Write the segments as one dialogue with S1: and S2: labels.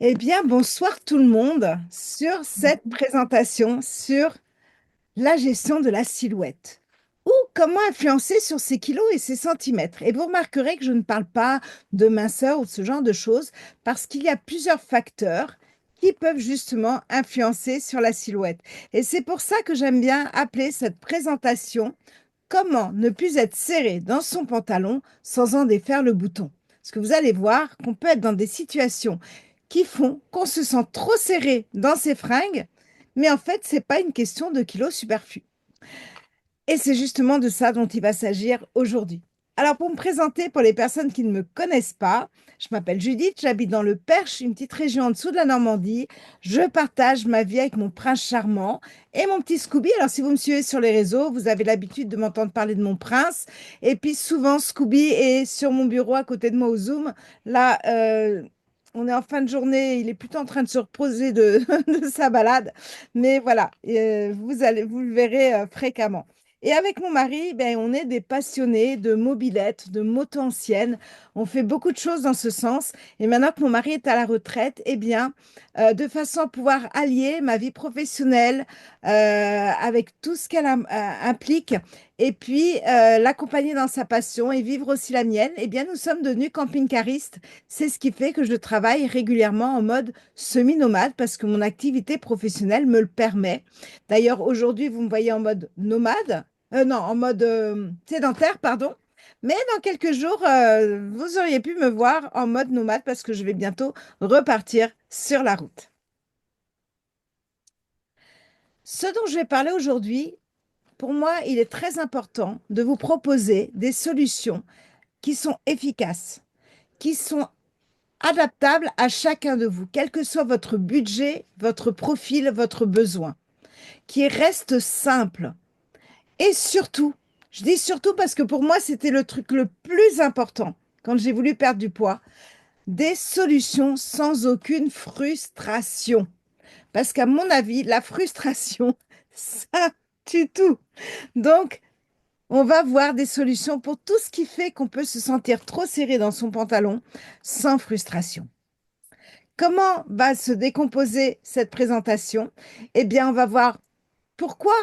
S1: Eh bien, bonsoir tout le monde sur cette présentation sur la gestion de la silhouette ou comment influencer sur ses kilos et ses centimètres. Et vous remarquerez que je ne parle pas de minceur ou de ce genre de choses parce qu'il y a plusieurs facteurs qui peuvent justement influencer sur la silhouette. Et c'est pour ça que j'aime bien appeler cette présentation comment ne plus être serré dans son pantalon sans en défaire le bouton. Parce que vous allez voir qu'on peut être dans des situations qui font qu'on se sent trop serré dans ses fringues, mais en fait, ce n'est pas une question de kilos superflus. Et c'est justement de ça dont il va s'agir aujourd'hui. Alors, pour me présenter, pour les personnes qui ne me connaissent pas, je m'appelle Judith, j'habite dans le Perche, une petite région en dessous de la Normandie. Je partage ma vie avec mon prince charmant et mon petit Scooby. Alors, si vous me suivez sur les réseaux, vous avez l'habitude de m'entendre parler de mon prince. Et puis, souvent, Scooby est sur mon bureau à côté de moi au Zoom. Là, on est en fin de journée, il est plutôt en train de se reposer de sa balade. Mais voilà, vous le verrez fréquemment. Et avec mon mari, ben, on est des passionnés de mobylettes, de motos anciennes. On fait beaucoup de choses dans ce sens. Et maintenant que mon mari est à la retraite, eh bien, de façon à pouvoir allier ma vie professionnelle avec tout ce qu'elle implique, et puis l'accompagner dans sa passion et vivre aussi la mienne, eh bien, nous sommes devenus camping-caristes. C'est ce qui fait que je travaille régulièrement en mode semi-nomade parce que mon activité professionnelle me le permet. D'ailleurs, aujourd'hui, vous me voyez en mode nomade. Non, en mode sédentaire, pardon. Mais dans quelques jours, vous auriez pu me voir en mode nomade parce que je vais bientôt repartir sur la route. Ce dont je vais parler aujourd'hui, pour moi, il est très important de vous proposer des solutions qui sont efficaces, qui sont adaptables à chacun de vous, quel que soit votre budget, votre profil, votre besoin, qui restent simples. Et surtout, je dis surtout parce que pour moi, c'était le truc le plus important quand j'ai voulu perdre du poids, des solutions sans aucune frustration. Parce qu'à mon avis, la frustration, ça tue tout. Donc, on va voir des solutions pour tout ce qui fait qu'on peut se sentir trop serré dans son pantalon sans frustration. Comment va se décomposer cette présentation? Eh bien, on va voir pourquoi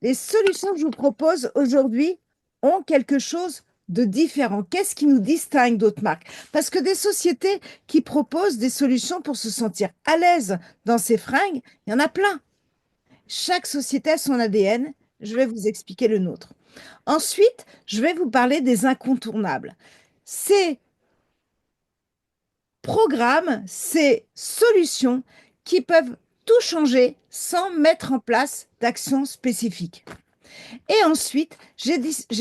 S1: les solutions que je vous propose aujourd'hui ont quelque chose de différent. Qu'est-ce qui nous distingue d'autres marques? Parce que des sociétés qui proposent des solutions pour se sentir à l'aise dans ses fringues, il y en a plein. Chaque société a son ADN. Je vais vous expliquer le nôtre. Ensuite, je vais vous parler des incontournables. Ces programmes, ces solutions qui peuvent tout changer sans mettre en place d'actions spécifiques. Et ensuite, j'ai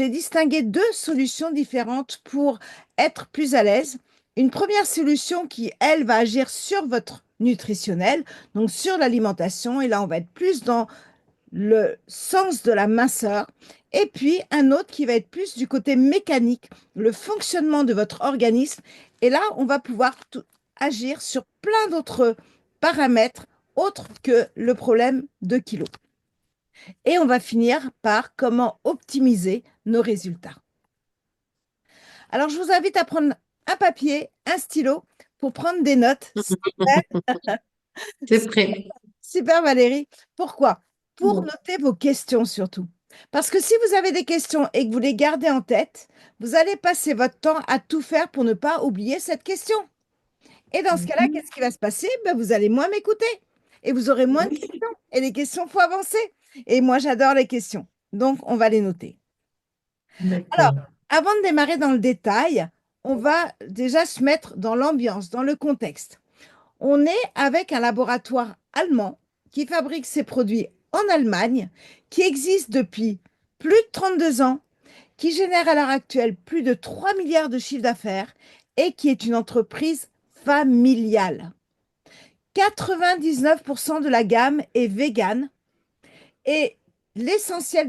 S1: distingué deux solutions différentes pour être plus à l'aise. Une première solution qui, elle, va agir sur votre nutritionnel, donc sur l'alimentation. Et là, on va être plus dans le sens de la minceur. Et puis, un autre qui va être plus du côté mécanique, le fonctionnement de votre organisme. Et là, on va pouvoir agir sur plein d'autres paramètres autres que le problème de kilos. Et on va finir par comment optimiser nos résultats. Alors, je vous invite à prendre un papier, un stylo pour prendre des notes.
S2: C'est prêt.
S1: Super Valérie. Pourquoi? Pour
S2: Bon.
S1: noter vos questions surtout. Parce que si vous avez des questions et que vous les gardez en tête, vous allez passer votre temps à tout faire pour ne pas oublier cette question. Et dans ce cas-là,
S2: Mhm.
S1: qu'est-ce qui va se passer? Ben, vous allez moins m'écouter et vous aurez moins de
S2: Oui.
S1: questions. Et les questions, il faut avancer. Et moi, j'adore les questions. Donc, on va les noter. Alors,
S2: D'accord.
S1: avant de démarrer dans le détail, on va déjà se mettre dans l'ambiance, dans le contexte. On est avec un laboratoire allemand qui fabrique ses produits en Allemagne, qui existe depuis plus de 32 ans, qui génère à l'heure actuelle plus de 3 milliards de chiffre d'affaires et qui est une entreprise familiale. 99% de la gamme est végane et l'essentiel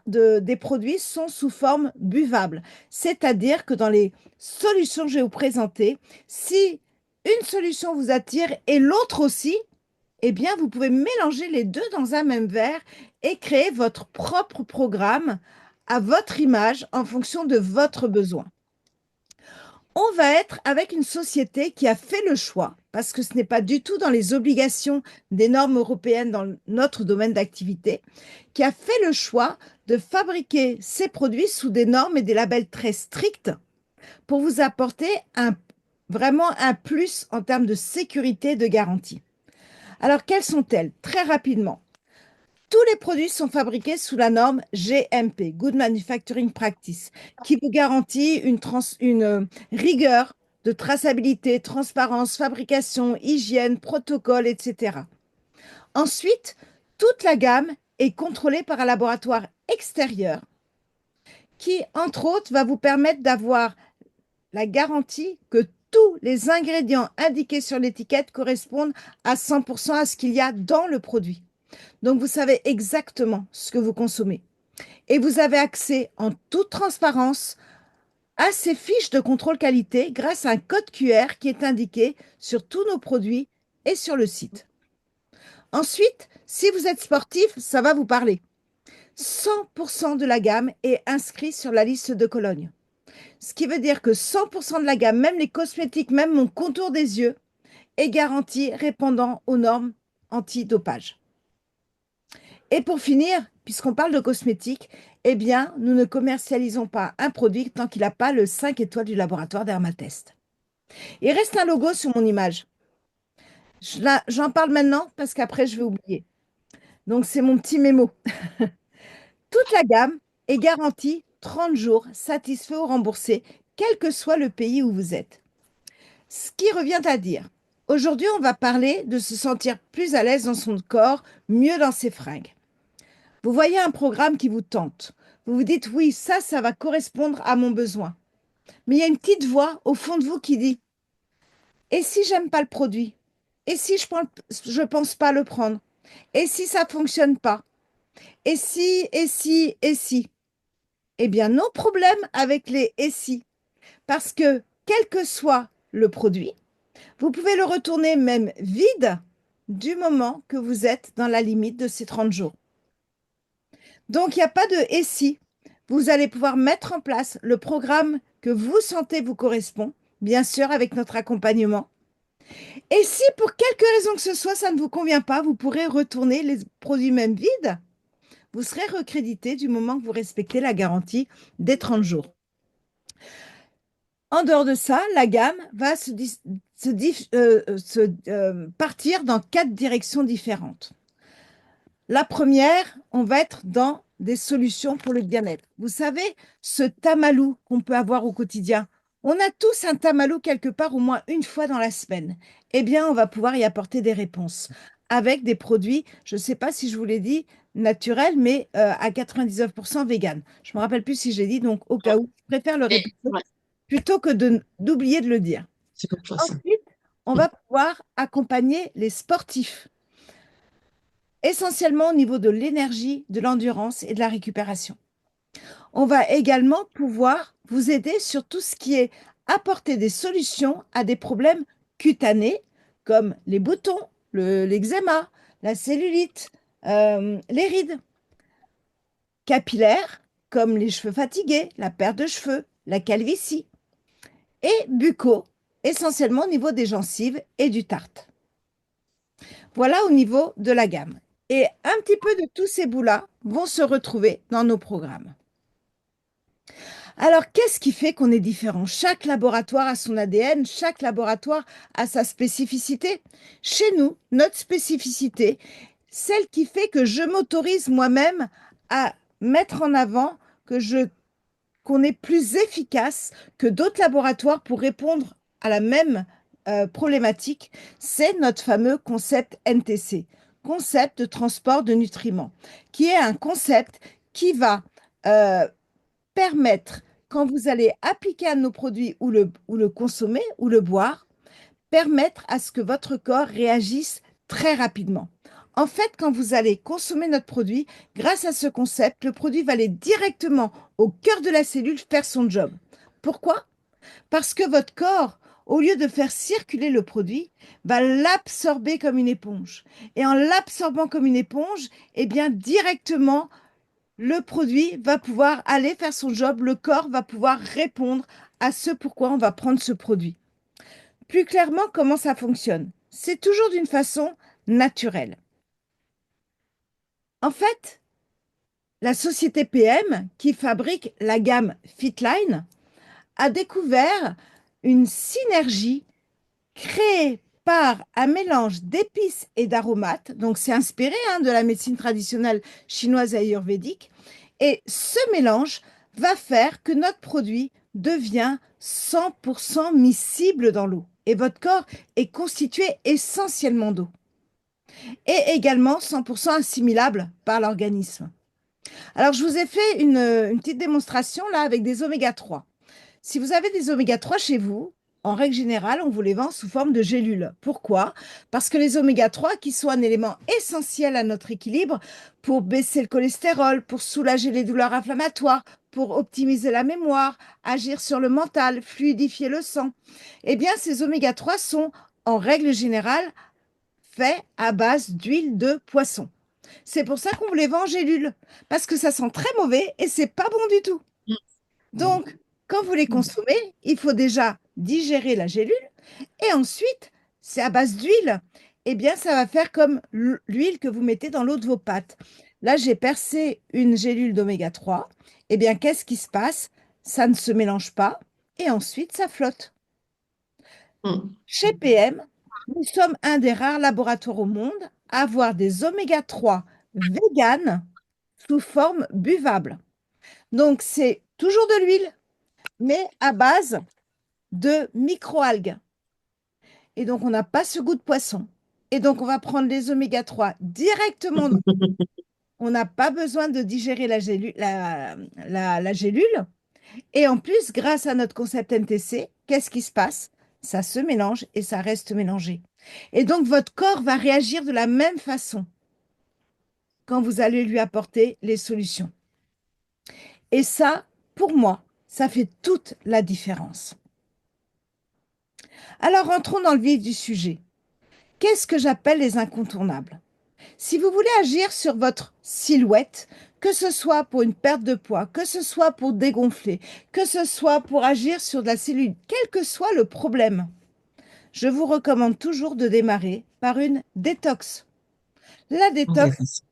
S1: des produits sont sous forme buvable. C'est-à-dire que dans les solutions que je vais vous présenter, si une solution vous attire et l'autre aussi, eh bien, vous pouvez mélanger les deux dans un même verre et créer votre propre programme à votre image en fonction de votre besoin. On va être avec une société qui a fait le choix, parce que ce n'est pas du tout dans les obligations des normes européennes dans notre domaine d'activité, qui a fait le choix de fabriquer ses produits sous des normes et des labels très stricts pour vous apporter vraiment un plus en termes de sécurité et de garantie. Alors, quelles sont-elles? Très rapidement. Tous les produits sont fabriqués sous la norme GMP, Good Manufacturing Practice, qui vous garantit une rigueur de traçabilité, transparence, fabrication, hygiène, protocole, etc. Ensuite, toute la gamme est contrôlée par un laboratoire extérieur qui, entre autres, va vous permettre d'avoir la garantie que tous les ingrédients indiqués sur l'étiquette correspondent à 100% à ce qu'il y a dans le produit. Donc, vous savez exactement ce que vous consommez. Et vous avez accès en toute transparence à ces fiches de contrôle qualité grâce à un code QR qui est indiqué sur tous nos produits et sur le site. Ensuite, si vous êtes sportif, ça va vous parler. 100% de la gamme est inscrit sur la liste de Cologne. Ce qui veut dire que 100% de la gamme, même les cosmétiques, même mon contour des yeux, est garanti répondant aux normes anti-dopage. Et pour finir, puisqu'on parle de cosmétiques, eh bien, nous ne commercialisons pas un produit tant qu'il n'a pas le 5 étoiles du laboratoire Dermatest. Il reste un logo sur mon image. J'en parle maintenant parce qu'après, je vais oublier. Donc, c'est mon petit mémo. Toute la gamme est garantie 30 jours, satisfait ou remboursé, quel que soit le pays où vous êtes. Ce qui revient à dire, aujourd'hui, on va parler de se sentir plus à l'aise dans son corps, mieux dans ses fringues. Vous voyez un programme qui vous tente. Vous vous dites, oui, ça va correspondre à mon besoin. Mais il y a une petite voix au fond de vous qui dit, et si j'aime pas le produit? Et si je pense pas le prendre? Et si ça fonctionne pas? Et si, et si, et si? Eh bien, non problème avec les et si. Parce que, quel que soit le produit, vous pouvez le retourner même vide du moment que vous êtes dans la limite de ces 30 jours. Donc, il n'y a pas de et si. Vous allez pouvoir mettre en place le programme que vous sentez vous correspond, bien sûr avec notre accompagnement. Et si pour quelque raison que ce soit, ça ne vous convient pas, vous pourrez retourner les produits même vides. Vous serez recrédité du moment que vous respectez la garantie des 30 jours. En dehors de ça, la gamme va partir dans 4 directions différentes. La première, on va être dans des solutions pour le bien-être. Vous savez, ce tamalou qu'on peut avoir au quotidien, on a tous un tamalou quelque part au moins une fois dans la semaine. Eh bien, on va pouvoir y apporter des réponses avec des produits, je ne sais pas si je vous l'ai dit, naturels, mais à 99% vegan. Je ne me rappelle plus si j'ai dit, donc au cas où, je préfère le répéter
S2: Ouais,
S1: plutôt que d'oublier de le dire.
S2: c'est comme ça.
S1: Ensuite, on va pouvoir accompagner les sportifs essentiellement au niveau de l'énergie, de l'endurance et de la récupération. On va également pouvoir vous aider sur tout ce qui est apporter des solutions à des problèmes cutanés comme les boutons, l'eczéma, la cellulite, les rides, capillaires comme les cheveux fatigués, la perte de cheveux, la calvitie, et buccaux, essentiellement au niveau des gencives et du tartre. Voilà au niveau de la gamme. Et un petit peu de tous ces bouts-là vont se retrouver dans nos programmes. Alors, qu'est-ce qui fait qu'on est différent? Chaque laboratoire a son ADN, chaque laboratoire a sa spécificité. Chez nous, notre spécificité, celle qui fait que je m'autorise moi-même à mettre en avant qu'on est plus efficace que d'autres laboratoires pour répondre à la même problématique, c'est notre fameux concept NTC, concept de transport de nutriments, qui est un concept qui va permettre, quand vous allez appliquer un de nos produits ou le consommer ou le boire, permettre à ce que votre corps réagisse très rapidement. En fait, quand vous allez consommer notre produit, grâce à ce concept, le produit va aller directement au cœur de la cellule faire son job. Pourquoi? Parce que votre corps, au lieu de faire circuler le produit, va l'absorber comme une éponge. Et en l'absorbant comme une éponge, eh bien, directement, le produit va pouvoir aller faire son job, le corps va pouvoir répondre à ce pourquoi on va prendre ce produit. Plus clairement, comment ça fonctionne? C'est toujours d'une façon naturelle. En fait, la société PM qui fabrique la gamme Fitline a découvert une synergie créée par un mélange d'épices et d'aromates. Donc, c'est inspiré de la médecine traditionnelle chinoise et ayurvédique. Et ce mélange va faire que notre produit devient 100% miscible dans l'eau. Et votre corps est constitué essentiellement d'eau. Et également 100% assimilable par l'organisme. Alors, je vous ai fait une petite démonstration là avec des oméga 3. Si vous avez des oméga 3 chez vous, en règle générale, on vous les vend sous forme de gélules. Pourquoi? Parce que les oméga 3, qui sont un élément essentiel à notre équilibre pour baisser le cholestérol, pour soulager les douleurs inflammatoires, pour optimiser la mémoire, agir sur le mental, fluidifier le sang, eh bien, ces oméga 3 sont en règle générale faits à base d'huile de poisson. C'est pour ça qu'on vous les vend en gélules, parce que ça sent très mauvais et c'est pas bon du tout. Donc, quand vous les consommez, il faut déjà digérer la gélule et ensuite, c'est à base d'huile. Eh bien, ça va faire comme l'huile que vous mettez dans l'eau de vos pâtes. Là, j'ai percé une gélule d'oméga 3. Eh bien, qu'est-ce qui se passe? Ça ne se mélange pas et ensuite, ça flotte.
S2: Mm.
S1: Chez PM, nous sommes un des rares laboratoires au monde à avoir des oméga 3 véganes sous forme buvable. Donc, c'est toujours de l'huile, mais à base de microalgues. Et donc, on n'a pas ce goût de poisson. Et donc, on va prendre les oméga 3 directement. On n'a pas besoin de digérer la gélule. Et en plus, grâce à notre concept MTC, qu'est-ce qui se passe? Ça se mélange et ça reste mélangé. Et donc, votre corps va réagir de la même façon quand vous allez lui apporter les solutions. Et ça, pour moi, ça fait toute la différence. Alors, rentrons dans le vif du sujet. Qu'est-ce que j'appelle les incontournables? Si vous voulez agir sur votre silhouette, que ce soit pour une perte de poids, que ce soit pour dégonfler, que ce soit pour agir sur de la cellulite, quel que soit le problème, je vous recommande toujours de démarrer par une détox. La détox,
S2: Intéressant.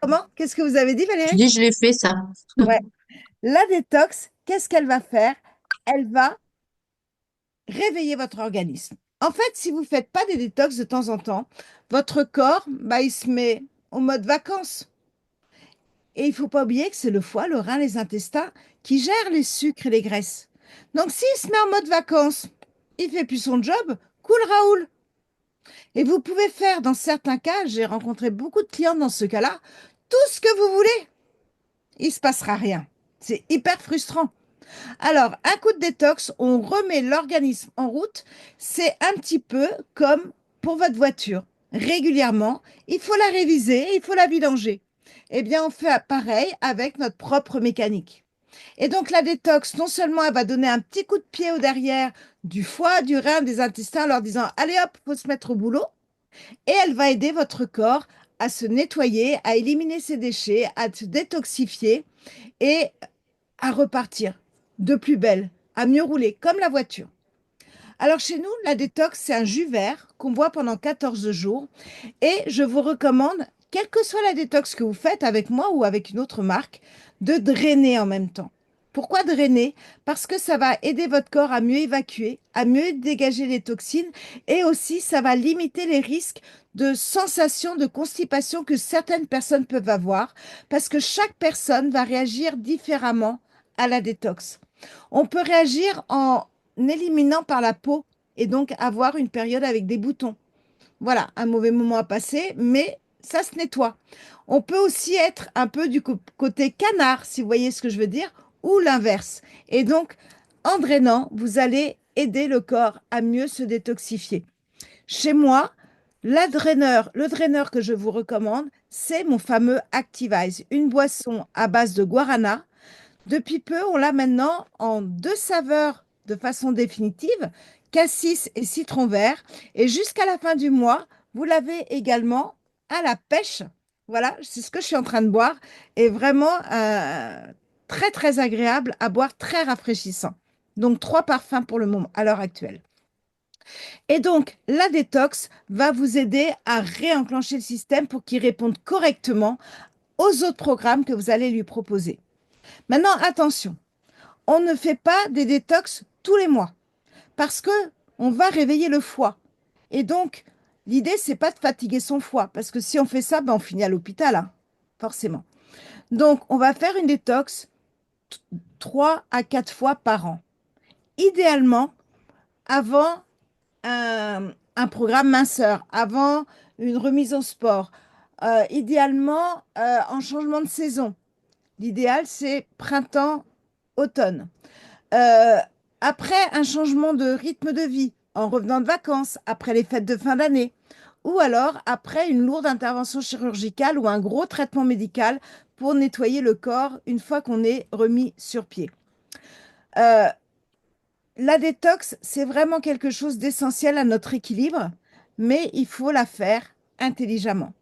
S1: comment? Qu'est-ce que vous avez dit,
S2: Je
S1: Valérie?
S2: dis, je l'ai fait ça.
S1: Ouais. La détox, qu'est-ce qu'elle va faire? Elle va réveiller votre organisme. En fait, si vous ne faites pas des détox de temps en temps, votre corps, il se met en mode vacances. Et il ne faut pas oublier que c'est le foie, le rein, les intestins qui gèrent les sucres et les graisses. Donc, s'il se met en mode vacances, il fait plus son job, cool Raoul. Et vous pouvez faire, dans certains cas, j'ai rencontré beaucoup de clients dans ce cas-là, tout ce que vous voulez. Il ne se passera rien. C'est hyper frustrant. Alors, un coup de détox, on remet l'organisme en route. C'est un petit peu comme pour votre voiture. Régulièrement, il faut la réviser, il faut la vidanger. Eh bien, on fait pareil avec notre propre mécanique. Et donc, la détox, non seulement elle va donner un petit coup de pied au derrière du foie, du rein, des intestins, en leur disant, allez hop, faut se mettre au boulot. Et elle va aider votre corps à se nettoyer, à éliminer ses déchets, à se détoxifier et à repartir de plus belle, à mieux rouler, comme la voiture. Alors chez nous, la détox, c'est un jus vert qu'on boit pendant 14 jours et je vous recommande, quelle que soit la détox que vous faites avec moi ou avec une autre marque, de drainer en même temps. Pourquoi drainer? Parce que ça va aider votre corps à mieux évacuer, à mieux dégager les toxines et aussi ça va limiter les risques de sensations de constipation que certaines personnes peuvent avoir parce que chaque personne va réagir différemment à la détox. On peut réagir en éliminant par la peau et donc avoir une période avec des boutons. Voilà, un mauvais moment à passer, mais ça se nettoie. On peut aussi être un peu du côté canard, si vous voyez ce que je veux dire, ou l'inverse. Et donc, en drainant, vous allez aider le corps à mieux se détoxifier. Chez moi, le draineur que je vous recommande, c'est mon fameux Activise, une boisson à base de guarana. Depuis peu, on l'a maintenant en deux saveurs de façon définitive, cassis et citron vert. Et jusqu'à la fin du mois, vous l'avez également à la pêche. Voilà, c'est ce que je suis en train de boire. Et vraiment très, très agréable à boire, très rafraîchissant. Donc, 3 parfums pour le moment, à l'heure actuelle. Et donc, la détox va vous aider à réenclencher le système pour qu'il réponde correctement aux autres programmes que vous allez lui proposer. Maintenant, attention, on ne fait pas des détox tous les mois parce que on va réveiller le foie. Et donc, l'idée, c'est pas de fatiguer son foie parce que si on fait ça, ben, on finit à l'hôpital, hein, forcément. Donc, on va faire une détox 3 à 4 fois par an. Idéalement, avant un programme minceur, avant une remise au sport, idéalement en changement de saison. L'idéal, c'est printemps, automne. Euh, Après un changement de rythme de vie, en revenant de vacances, après les fêtes de fin d'année, ou alors après une lourde intervention chirurgicale ou un gros traitement médical pour nettoyer le corps une fois qu'on est remis sur pied. Euh, la détox, c'est vraiment quelque chose d'essentiel à notre équilibre, mais il faut la faire intelligemment.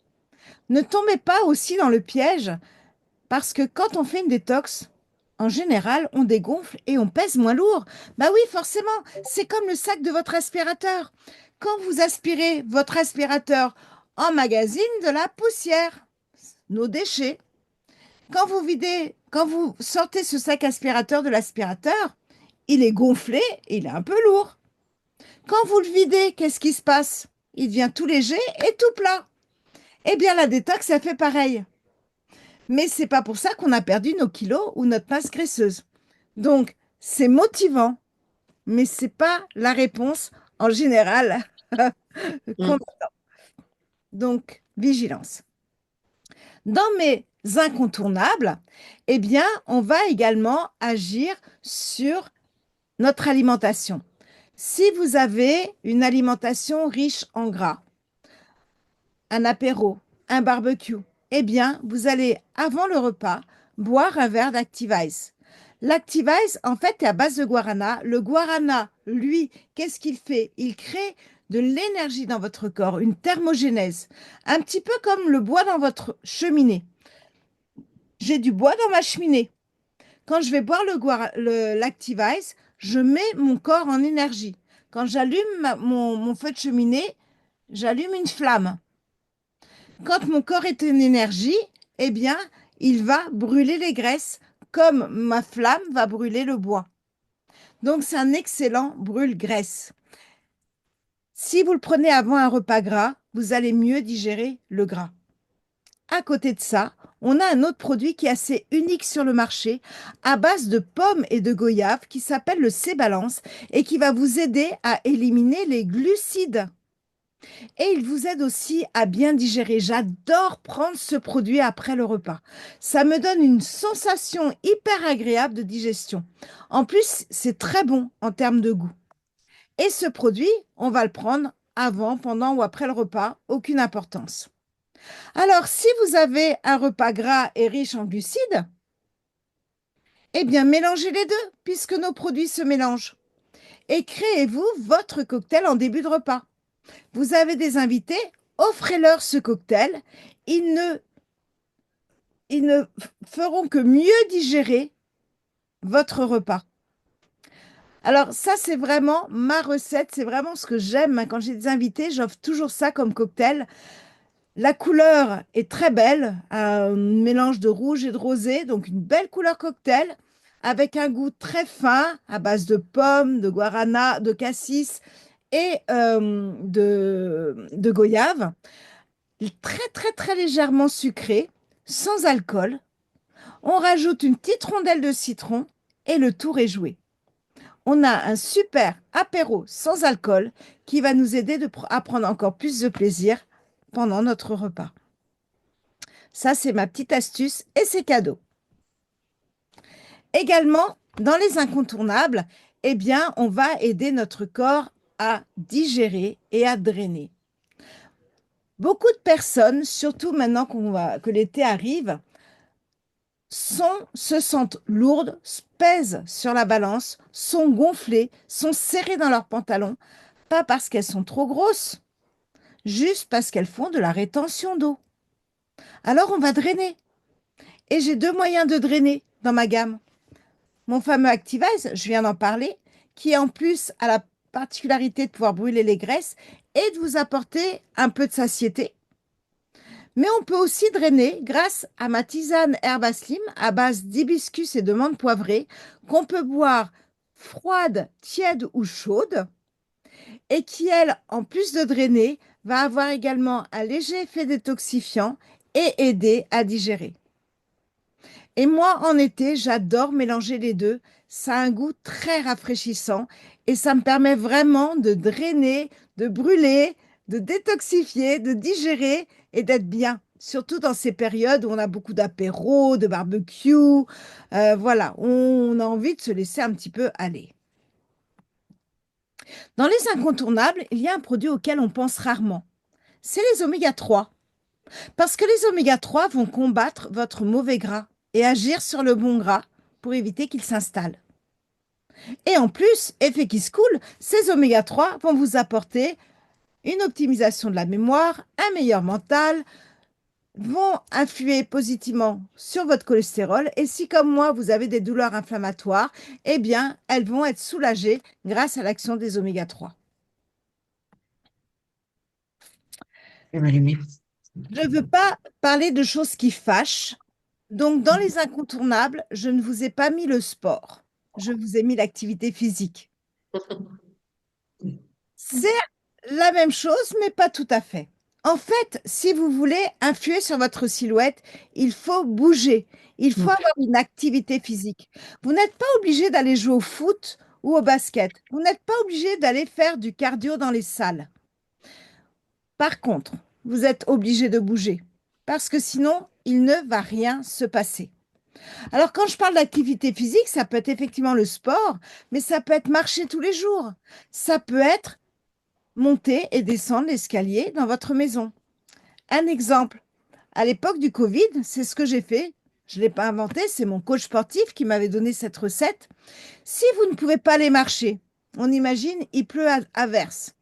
S1: Ne tombez pas aussi dans le piège, parce que quand on fait une détox, en général, on dégonfle et on pèse moins lourd. Bah oui, forcément, c'est comme le sac de votre aspirateur. Quand vous aspirez, votre aspirateur emmagasine de la poussière, nos déchets. Quand vous sortez ce sac aspirateur de l'aspirateur, il est gonflé et il est un peu lourd. Quand vous le videz, qu'est-ce qui se passe? Il devient tout léger et tout plat. Eh bien, la détox, ça fait pareil. Mais c'est pas pour ça qu'on a perdu nos kilos ou notre masse graisseuse. Donc, c'est motivant, mais c'est pas la réponse en général qu'on
S2: Mm.
S1: a. Donc, vigilance. Dans mes incontournables, eh bien, on va également agir sur notre alimentation. Si vous avez une alimentation riche en gras, un apéro, un barbecue, eh bien, vous allez, avant le repas, boire un verre d'Active Ice. L'Active Ice, en fait, est à base de guarana. Le guarana, lui, qu'est-ce qu'il fait? Il crée de l'énergie dans votre corps, une thermogénèse, un petit peu comme le bois dans votre cheminée. J'ai du bois dans ma cheminée. Quand je vais boire l'Active Ice, je mets mon corps en énergie. Quand j'allume mon feu de cheminée, j'allume une flamme. Quand mon corps est en énergie, eh bien, il va brûler les graisses comme ma flamme va brûler le bois. Donc, c'est un excellent brûle-graisse. Si vous le prenez avant un repas gras, vous allez mieux digérer le gras. À côté de ça, on a un autre produit qui est assez unique sur le marché, à base de pommes et de goyave, qui s'appelle le C-Balance et qui va vous aider à éliminer les glucides. Et il vous aide aussi à bien digérer. J'adore prendre ce produit après le repas. Ça me donne une sensation hyper agréable de digestion. En plus, c'est très bon en termes de goût. Et ce produit, on va le prendre avant, pendant ou après le repas, aucune importance. Alors, si vous avez un repas gras et riche en glucides, eh bien, mélangez les deux, puisque nos produits se mélangent. Et créez-vous votre cocktail en début de repas. Vous avez des invités, offrez-leur ce cocktail. Ils ne, ils ne feront que mieux digérer votre repas. Alors ça, c'est vraiment ma recette, c'est vraiment ce que j'aime, hein. Quand j'ai des invités, j'offre toujours ça comme cocktail. La couleur est très belle, un mélange de rouge et de rosé, donc une belle couleur cocktail, avec un goût très fin à base de pommes, de guarana, de cassis et de goyave. Très très très légèrement sucré, sans alcool. On rajoute une petite rondelle de citron et le tour est joué. On a un super apéro sans alcool qui va nous aider à prendre encore plus de plaisir pendant notre repas. Ça, c'est ma petite astuce et c'est cadeau. Également, dans les incontournables, eh bien, on va aider notre corps à digérer et à drainer. Beaucoup de personnes, surtout maintenant que l'été arrive, se sentent lourdes, pèsent sur la balance, sont gonflées, sont serrées dans leurs pantalons, pas parce qu'elles sont trop grosses, juste parce qu'elles font de la rétention d'eau. Alors on va drainer. Et j'ai deux moyens de drainer dans ma gamme. mon fameux Activise, je viens d'en parler, qui en plus a la particularité de pouvoir brûler les graisses et de vous apporter un peu de satiété. Mais on peut aussi drainer grâce à ma tisane Herba Slim à base d'hibiscus et de menthe poivrée qu'on peut boire froide, tiède ou chaude et qui, elle, en plus de drainer, va avoir également un léger effet détoxifiant et aider à digérer. Et moi, en été, j'adore mélanger les deux. Ça a un goût très rafraîchissant et ça me permet vraiment de drainer, de brûler, de détoxifier, de digérer et d'être bien. Surtout dans ces périodes où on a beaucoup d'apéros, de barbecue. Voilà, on a envie de se laisser un petit peu aller. Dans les incontournables, il y a un produit auquel on pense rarement. C'est les oméga 3. Parce que les oméga 3 vont combattre votre mauvais gras et agir sur le bon gras pour éviter qu'il s'installe. Et en plus, effet qui se coule, ces oméga 3 vont vous apporter une optimisation de la mémoire, un meilleur mental, vont influer positivement sur votre cholestérol. Et si, comme moi, vous avez des douleurs inflammatoires, eh bien, elles vont être soulagées grâce à l'action des oméga 3.
S2: Je vais m'allumer.
S1: Je ne veux pas parler de choses qui fâchent. Donc, dans les incontournables, je ne vous ai pas mis le sport. Je vous ai mis l'activité physique. C'est la même chose, mais pas tout à fait. En fait, si vous voulez influer sur votre silhouette, il faut bouger. Il faut avoir une activité physique. Vous n'êtes pas obligé d'aller jouer au foot ou au basket. Vous n'êtes pas obligé d'aller faire du cardio dans les salles. Par contre, vous êtes obligé de bouger parce que sinon, il ne va rien se passer. Alors, quand je parle d'activité physique, ça peut être effectivement le sport, mais ça peut être marcher tous les jours. Ça peut être monter et descendre l'escalier dans votre maison. Un exemple, à l'époque du Covid, c'est ce que j'ai fait. Je ne l'ai pas inventé, c'est mon coach sportif qui m'avait donné cette recette. Si vous ne pouvez pas aller marcher, on imagine, il pleut à verse,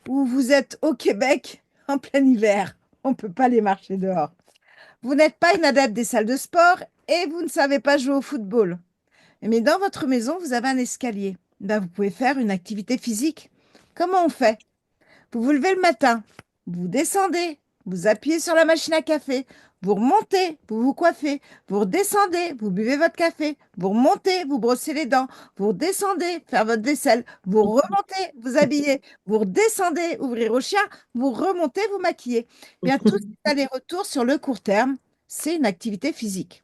S1: ou vous êtes au Québec en plein hiver, on ne peut pas aller marcher dehors. Vous n'êtes pas une adepte des salles de sport et vous ne savez pas jouer au football. Mais dans votre maison, vous avez un escalier. Ben, vous pouvez faire une activité physique. Comment on fait? Vous vous levez le matin, vous descendez, vous appuyez sur la machine à café, vous remontez, vous vous coiffez, vous redescendez, vous buvez votre café, vous remontez, vous brossez les dents, vous redescendez, faire votre vaisselle, vous remontez, vous habillez, vous redescendez, ouvrir au chien, vous remontez, vous maquillez. Bien, tout cet aller-retour sur le court terme, c'est une activité physique.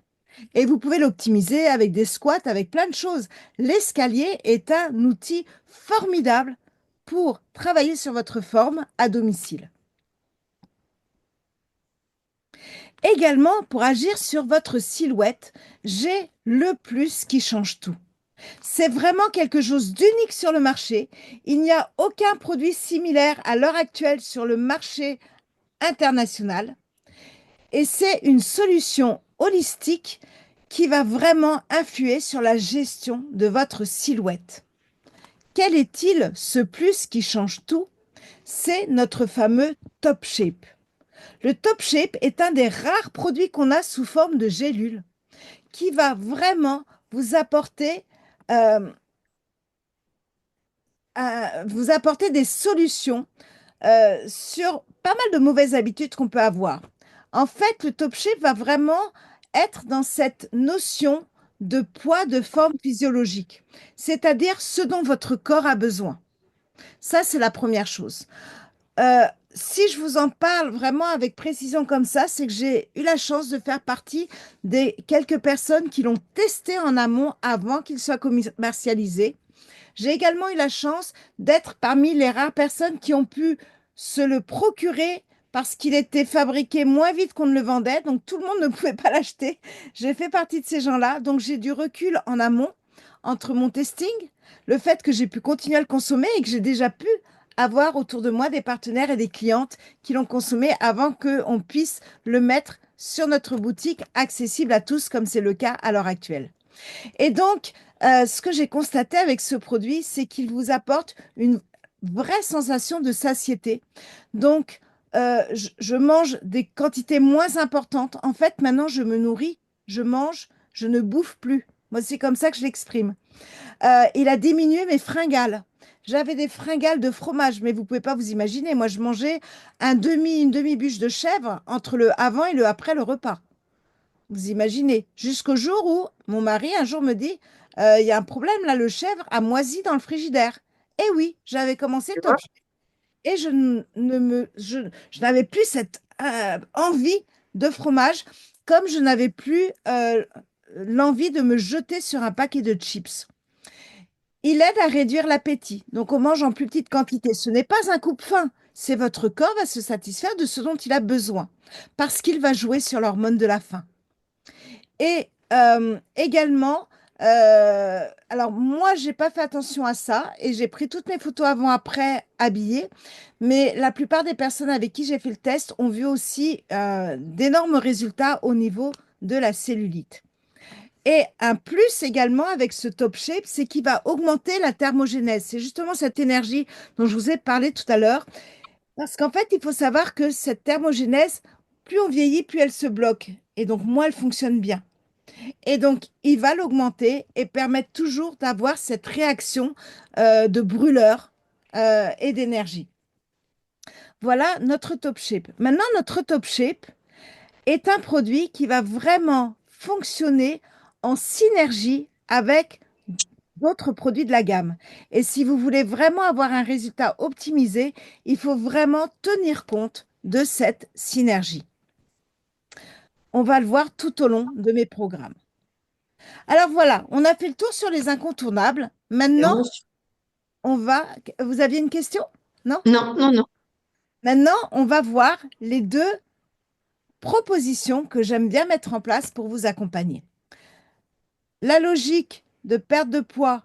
S1: Et vous pouvez l'optimiser avec des squats, avec plein de choses. L'escalier est un outil formidable pour travailler sur votre forme à domicile. Également, pour agir sur votre silhouette, j'ai le plus qui change tout. C'est vraiment quelque chose d'unique sur le marché. Il n'y a aucun produit similaire à l'heure actuelle sur le marché international. Et c'est une solution holistique qui va vraiment influer sur la gestion de votre silhouette. Quel est-il ce plus qui change tout? C'est notre fameux Top Shape. Le Top Shape est un des rares produits qu'on a sous forme de gélule qui va vraiment vous apporter, euh, des solutions sur pas mal de mauvaises habitudes qu'on peut avoir. En fait, le Top Shape va vraiment être dans cette notion de poids, de forme physiologique, c'est-à-dire ce dont votre corps a besoin. Ça, c'est la première chose. Euh, Si je vous en parle vraiment avec précision comme ça, c'est que j'ai eu la chance de faire partie des quelques personnes qui l'ont testé en amont avant qu'il soit commercialisé. J'ai également eu la chance d'être parmi les rares personnes qui ont pu se le procurer parce qu'il était fabriqué moins vite qu'on ne le vendait, donc tout le monde ne pouvait pas l'acheter. J'ai fait partie de ces gens-là, donc j'ai du recul en amont entre mon testing, le fait que j'ai pu continuer à le consommer et que j'ai déjà pu avoir autour de moi des partenaires et des clientes qui l'ont consommé avant qu'on puisse le mettre sur notre boutique accessible à tous, comme c'est le cas à l'heure actuelle. Et donc, ce que j'ai constaté avec ce produit, c'est qu'il vous apporte une vraie sensation de satiété. Donc, je mange des quantités moins importantes. En fait, maintenant, je me nourris, je mange, je ne bouffe plus. Moi, c'est comme ça que je l'exprime. Il a diminué mes fringales. J'avais des fringales de fromage, mais vous pouvez pas vous imaginer. Moi, je mangeais une demi-bûche de chèvre entre le avant et le après le repas. Vous imaginez. Jusqu'au jour où mon mari, un jour, me dit, il y a un problème là, le chèvre a moisi dans le frigidaire. Et oui, j'avais commencé le
S2: Tu
S1: top
S2: vois?
S1: chef et je n'avais plus cette envie de fromage, comme je n'avais plus l'envie de me jeter sur un paquet de chips. Il aide à réduire l'appétit, donc on mange en plus petite quantité. Ce n'est pas un coupe-faim, c'est votre corps va se satisfaire de ce dont il a besoin, parce qu'il va jouer sur l'hormone de la faim. Et également, alors moi, j'ai pas fait attention à ça et j'ai pris toutes mes photos avant-après habillées, mais la plupart des personnes avec qui j'ai fait le test ont vu aussi d'énormes résultats au niveau de la cellulite. Et un plus également avec ce top shape, c'est qu'il va augmenter la thermogénèse. C'est justement cette énergie dont je vous ai parlé tout à l'heure. Parce qu'en fait, il faut savoir que cette thermogénèse, plus on vieillit, plus elle se bloque. Et donc, moins elle fonctionne bien. Et donc, il va l'augmenter et permettre toujours d'avoir cette réaction de brûleur et d'énergie. Voilà notre top shape. Maintenant, notre top shape est un produit qui va vraiment fonctionner en synergie avec d'autres produits de la gamme. Et si vous voulez vraiment avoir un résultat optimisé, il faut vraiment tenir compte de cette synergie. On va le voir tout au long de mes programmes. Alors voilà, on a fait le tour sur les incontournables.
S2: Et
S1: Maintenant,
S2: on-
S1: on va... Vous aviez une question? Non?
S2: Non, non, non.
S1: Maintenant, on va voir les deux propositions que j'aime bien mettre en place pour vous accompagner. La logique de perte de poids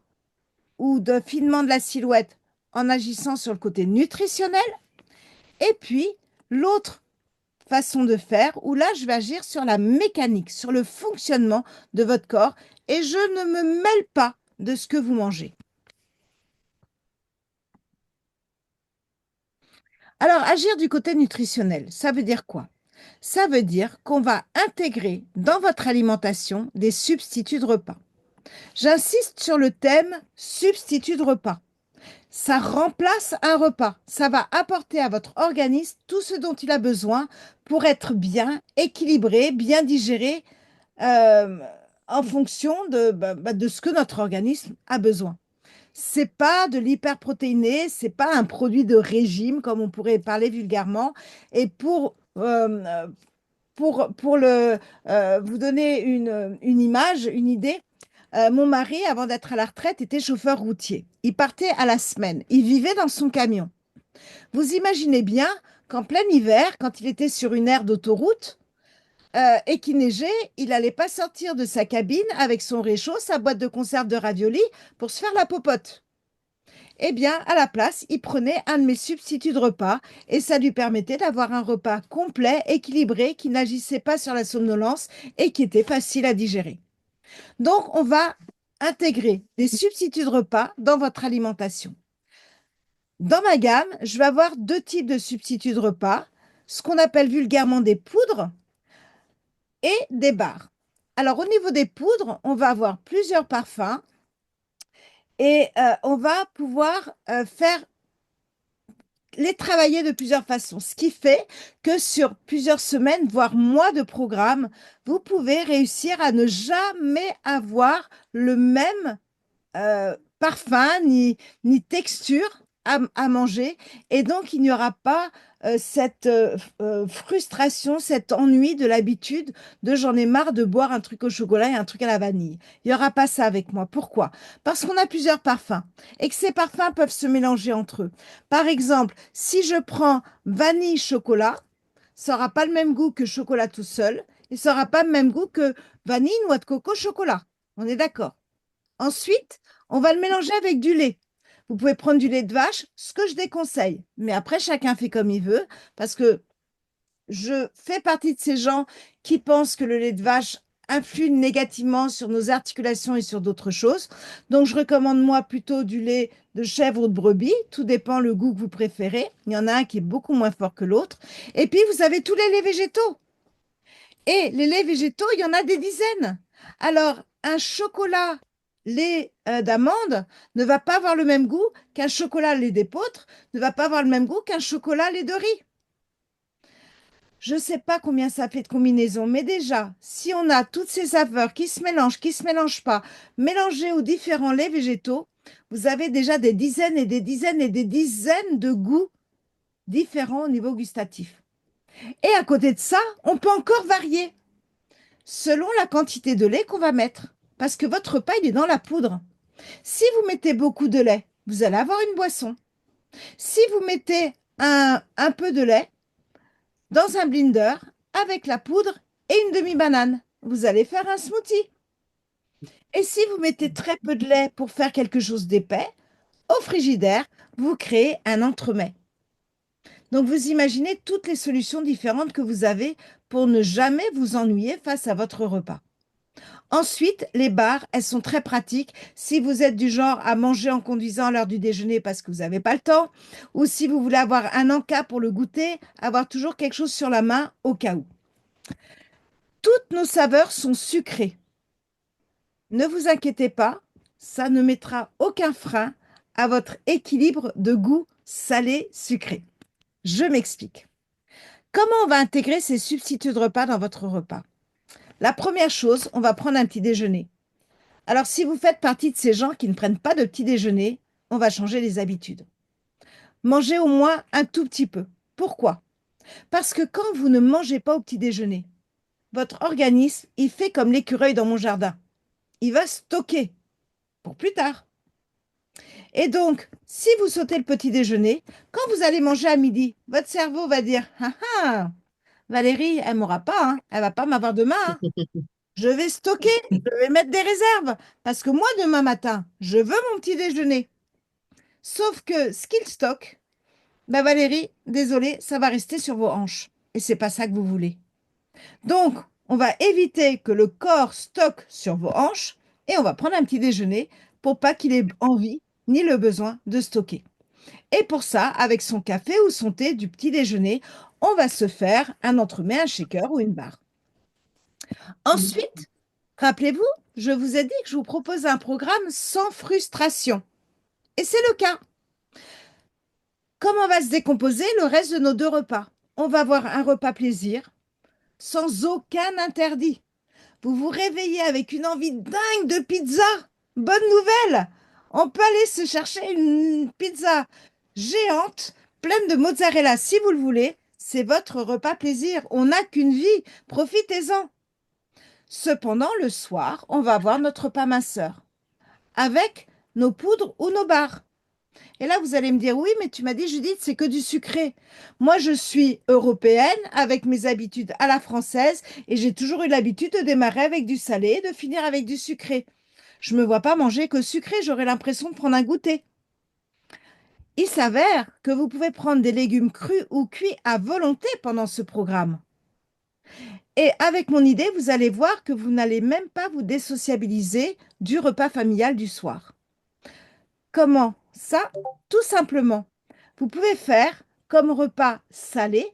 S1: ou de finement de la silhouette en agissant sur le côté nutritionnel. Et puis, l'autre façon de faire, où là, je vais agir sur la mécanique, sur le fonctionnement de votre corps, et je ne me mêle pas de ce que vous mangez. Alors, agir du côté nutritionnel, ça veut dire quoi? Ça veut dire qu'on va intégrer dans votre alimentation des substituts de repas. J'insiste sur le thème substitut de repas. Ça remplace un repas. Ça va apporter à votre organisme tout ce dont il a besoin pour être bien équilibré, bien digéré euh, en fonction de ce que notre organisme a besoin. C'est pas de l'hyperprotéiné, c'est pas un produit de régime comme on pourrait parler vulgairement. Et vous donner une image, une idée, mon mari, avant d'être à la retraite, était chauffeur routier. Il partait à la semaine. Il vivait dans son camion. Vous imaginez bien qu'en plein hiver, quand il était sur une aire d'autoroute et qu'il neigeait, il n'allait pas sortir de sa cabine avec son réchaud, sa boîte de conserve de raviolis pour se faire la popote. Eh bien, à la place, il prenait un de mes substituts de repas et ça lui permettait d'avoir un repas complet, équilibré, qui n'agissait pas sur la somnolence et qui était facile à digérer. Donc, on va intégrer des substituts de repas dans votre alimentation. Dans ma gamme, je vais avoir deux types de substituts de repas, ce qu'on appelle vulgairement des poudres et des barres. Alors, au niveau des poudres, on va avoir plusieurs parfums et on va pouvoir faire les travailler de plusieurs façons, ce qui fait que sur plusieurs semaines, voire mois de programme, vous pouvez réussir à ne jamais avoir le même parfum ni texture à manger. Et donc, il n'y aura pas cette frustration, cet ennui de l'habitude de j'en ai marre de boire un truc au chocolat et un truc à la vanille. Il n'y aura pas ça avec moi. Pourquoi? Parce qu'on a plusieurs parfums et que ces parfums peuvent se mélanger entre eux. Par exemple, si je prends vanille chocolat, ça n'aura pas le même goût que chocolat tout seul et ça n'aura pas le même goût que vanille, noix de coco, chocolat. On est d'accord? Ensuite, on va le mélanger avec du lait. Vous pouvez prendre du lait de vache, ce que je déconseille. Mais après, chacun fait comme il veut, parce que je fais partie de ces gens qui pensent que le lait de vache influe négativement sur nos articulations et sur d'autres choses. Donc, je recommande moi plutôt du lait de chèvre ou de brebis. Tout dépend le goût que vous préférez. Il y en a un qui est beaucoup moins fort que l'autre. Et puis, vous avez tous les laits végétaux. Et les laits végétaux, il y en a des dizaines. Alors, un chocolat lait d'amande ne va pas avoir le même goût qu'un chocolat lait d'épeautre, ne va pas avoir le même goût qu'un chocolat lait de riz. Je ne sais pas combien ça fait de combinaisons, mais déjà, si on a toutes ces saveurs qui ne se mélangent pas, mélangées aux différents laits végétaux, vous avez déjà des dizaines et des dizaines et des dizaines de goûts différents au niveau gustatif. Et à côté de ça, on peut encore varier selon la quantité de lait qu'on va mettre. Parce que votre repas, il est dans la poudre. Si vous mettez beaucoup de lait, vous allez avoir une boisson. Si vous mettez un peu de lait dans un blender avec la poudre et une demi-banane, vous allez faire un smoothie. Et si vous mettez très peu de lait pour faire quelque chose d'épais, au frigidaire, vous créez un entremets. Donc vous imaginez toutes les solutions différentes que vous avez pour ne jamais vous ennuyer face à votre repas. Ensuite, les barres, elles sont très pratiques si vous êtes du genre à manger en conduisant à l'heure du déjeuner parce que vous n'avez pas le temps, ou si vous voulez avoir un encas pour le goûter, avoir toujours quelque chose sur la main au cas où. Toutes nos saveurs sont sucrées. Ne vous inquiétez pas, ça ne mettra aucun frein à votre équilibre de goût salé-sucré. Je m'explique. Comment on va intégrer ces substituts de repas dans votre repas? La première chose, on va prendre un petit déjeuner. Alors, si vous faites partie de ces gens qui ne prennent pas de petit déjeuner, on va changer les habitudes. Mangez au moins un tout petit peu. Pourquoi? Parce que quand vous ne mangez pas au petit déjeuner, votre organisme, il fait comme l'écureuil dans mon jardin. Il va stocker pour plus tard. Et donc, si vous sautez le petit déjeuner, quand vous allez manger à midi, votre cerveau va dire: ah ah, Valérie, elle m'aura pas, hein, elle va pas m'avoir demain, hein. Je vais stocker, je vais mettre des réserves, parce que moi, demain matin, je veux mon petit déjeuner. Sauf que ce qu'il stocke, bah Valérie, désolée, ça va rester sur vos hanches. Et c'est pas ça que vous voulez. Donc, on va éviter que le corps stocke sur vos hanches et on va prendre un petit déjeuner pour pas qu'il ait envie ni le besoin de stocker. Et pour ça, avec son café ou son thé du petit déjeuner, on va se faire un entremets, un shaker ou une barre. Ensuite, rappelez-vous, je vous ai dit que je vous propose un programme sans frustration. Et c'est le cas. Comment va se décomposer le reste de nos deux repas? On va avoir un repas plaisir, sans aucun interdit. Vous vous réveillez avec une envie dingue de pizza. Bonne nouvelle! On peut aller se chercher une pizza géante, pleine de mozzarella si vous le voulez. C'est votre repas plaisir. On n'a qu'une vie. Profitez-en. Cependant, le soir, on va avoir notre repas minceur avec nos poudres ou nos barres. Et là, vous allez me dire: oui, mais tu m'as dit, Judith, c'est que du sucré. Moi, je suis européenne avec mes habitudes à la française et j'ai toujours eu l'habitude de démarrer avec du salé et de finir avec du sucré. Je ne me vois pas manger que sucré, j'aurais l'impression de prendre un goûter. Il s'avère que vous pouvez prendre des légumes crus ou cuits à volonté pendant ce programme. Et avec mon idée, vous allez voir que vous n'allez même pas vous désociabiliser du repas familial du soir. Comment ça? Tout simplement. Vous pouvez faire comme repas salé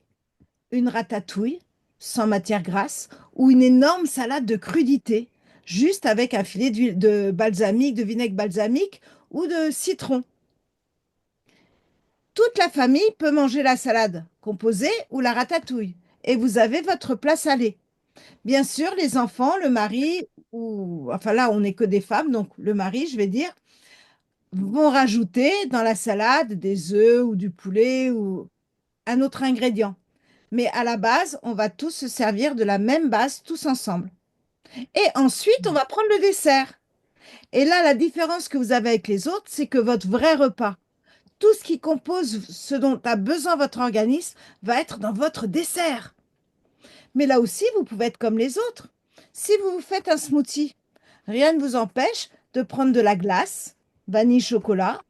S1: une ratatouille sans matière grasse ou une énorme salade de crudités, juste avec un filet d'huile de balsamique, de vinaigre balsamique ou de citron. Toute la famille peut manger la salade composée ou la ratatouille et vous avez votre plat salé. Bien sûr, les enfants, le mari, ou enfin là, on n'est que des femmes, donc le mari, je vais dire, vont rajouter dans la salade des œufs ou du poulet ou un autre ingrédient. Mais à la base, on va tous se servir de la même base, tous ensemble. Et ensuite, on va prendre le dessert. Et là, la différence que vous avez avec les autres, c'est que votre vrai repas, tout ce qui compose ce dont a besoin votre organisme, va être dans votre dessert. Mais là aussi, vous pouvez être comme les autres. Si vous vous faites un smoothie, rien ne vous empêche de prendre de la glace, vanille chocolat,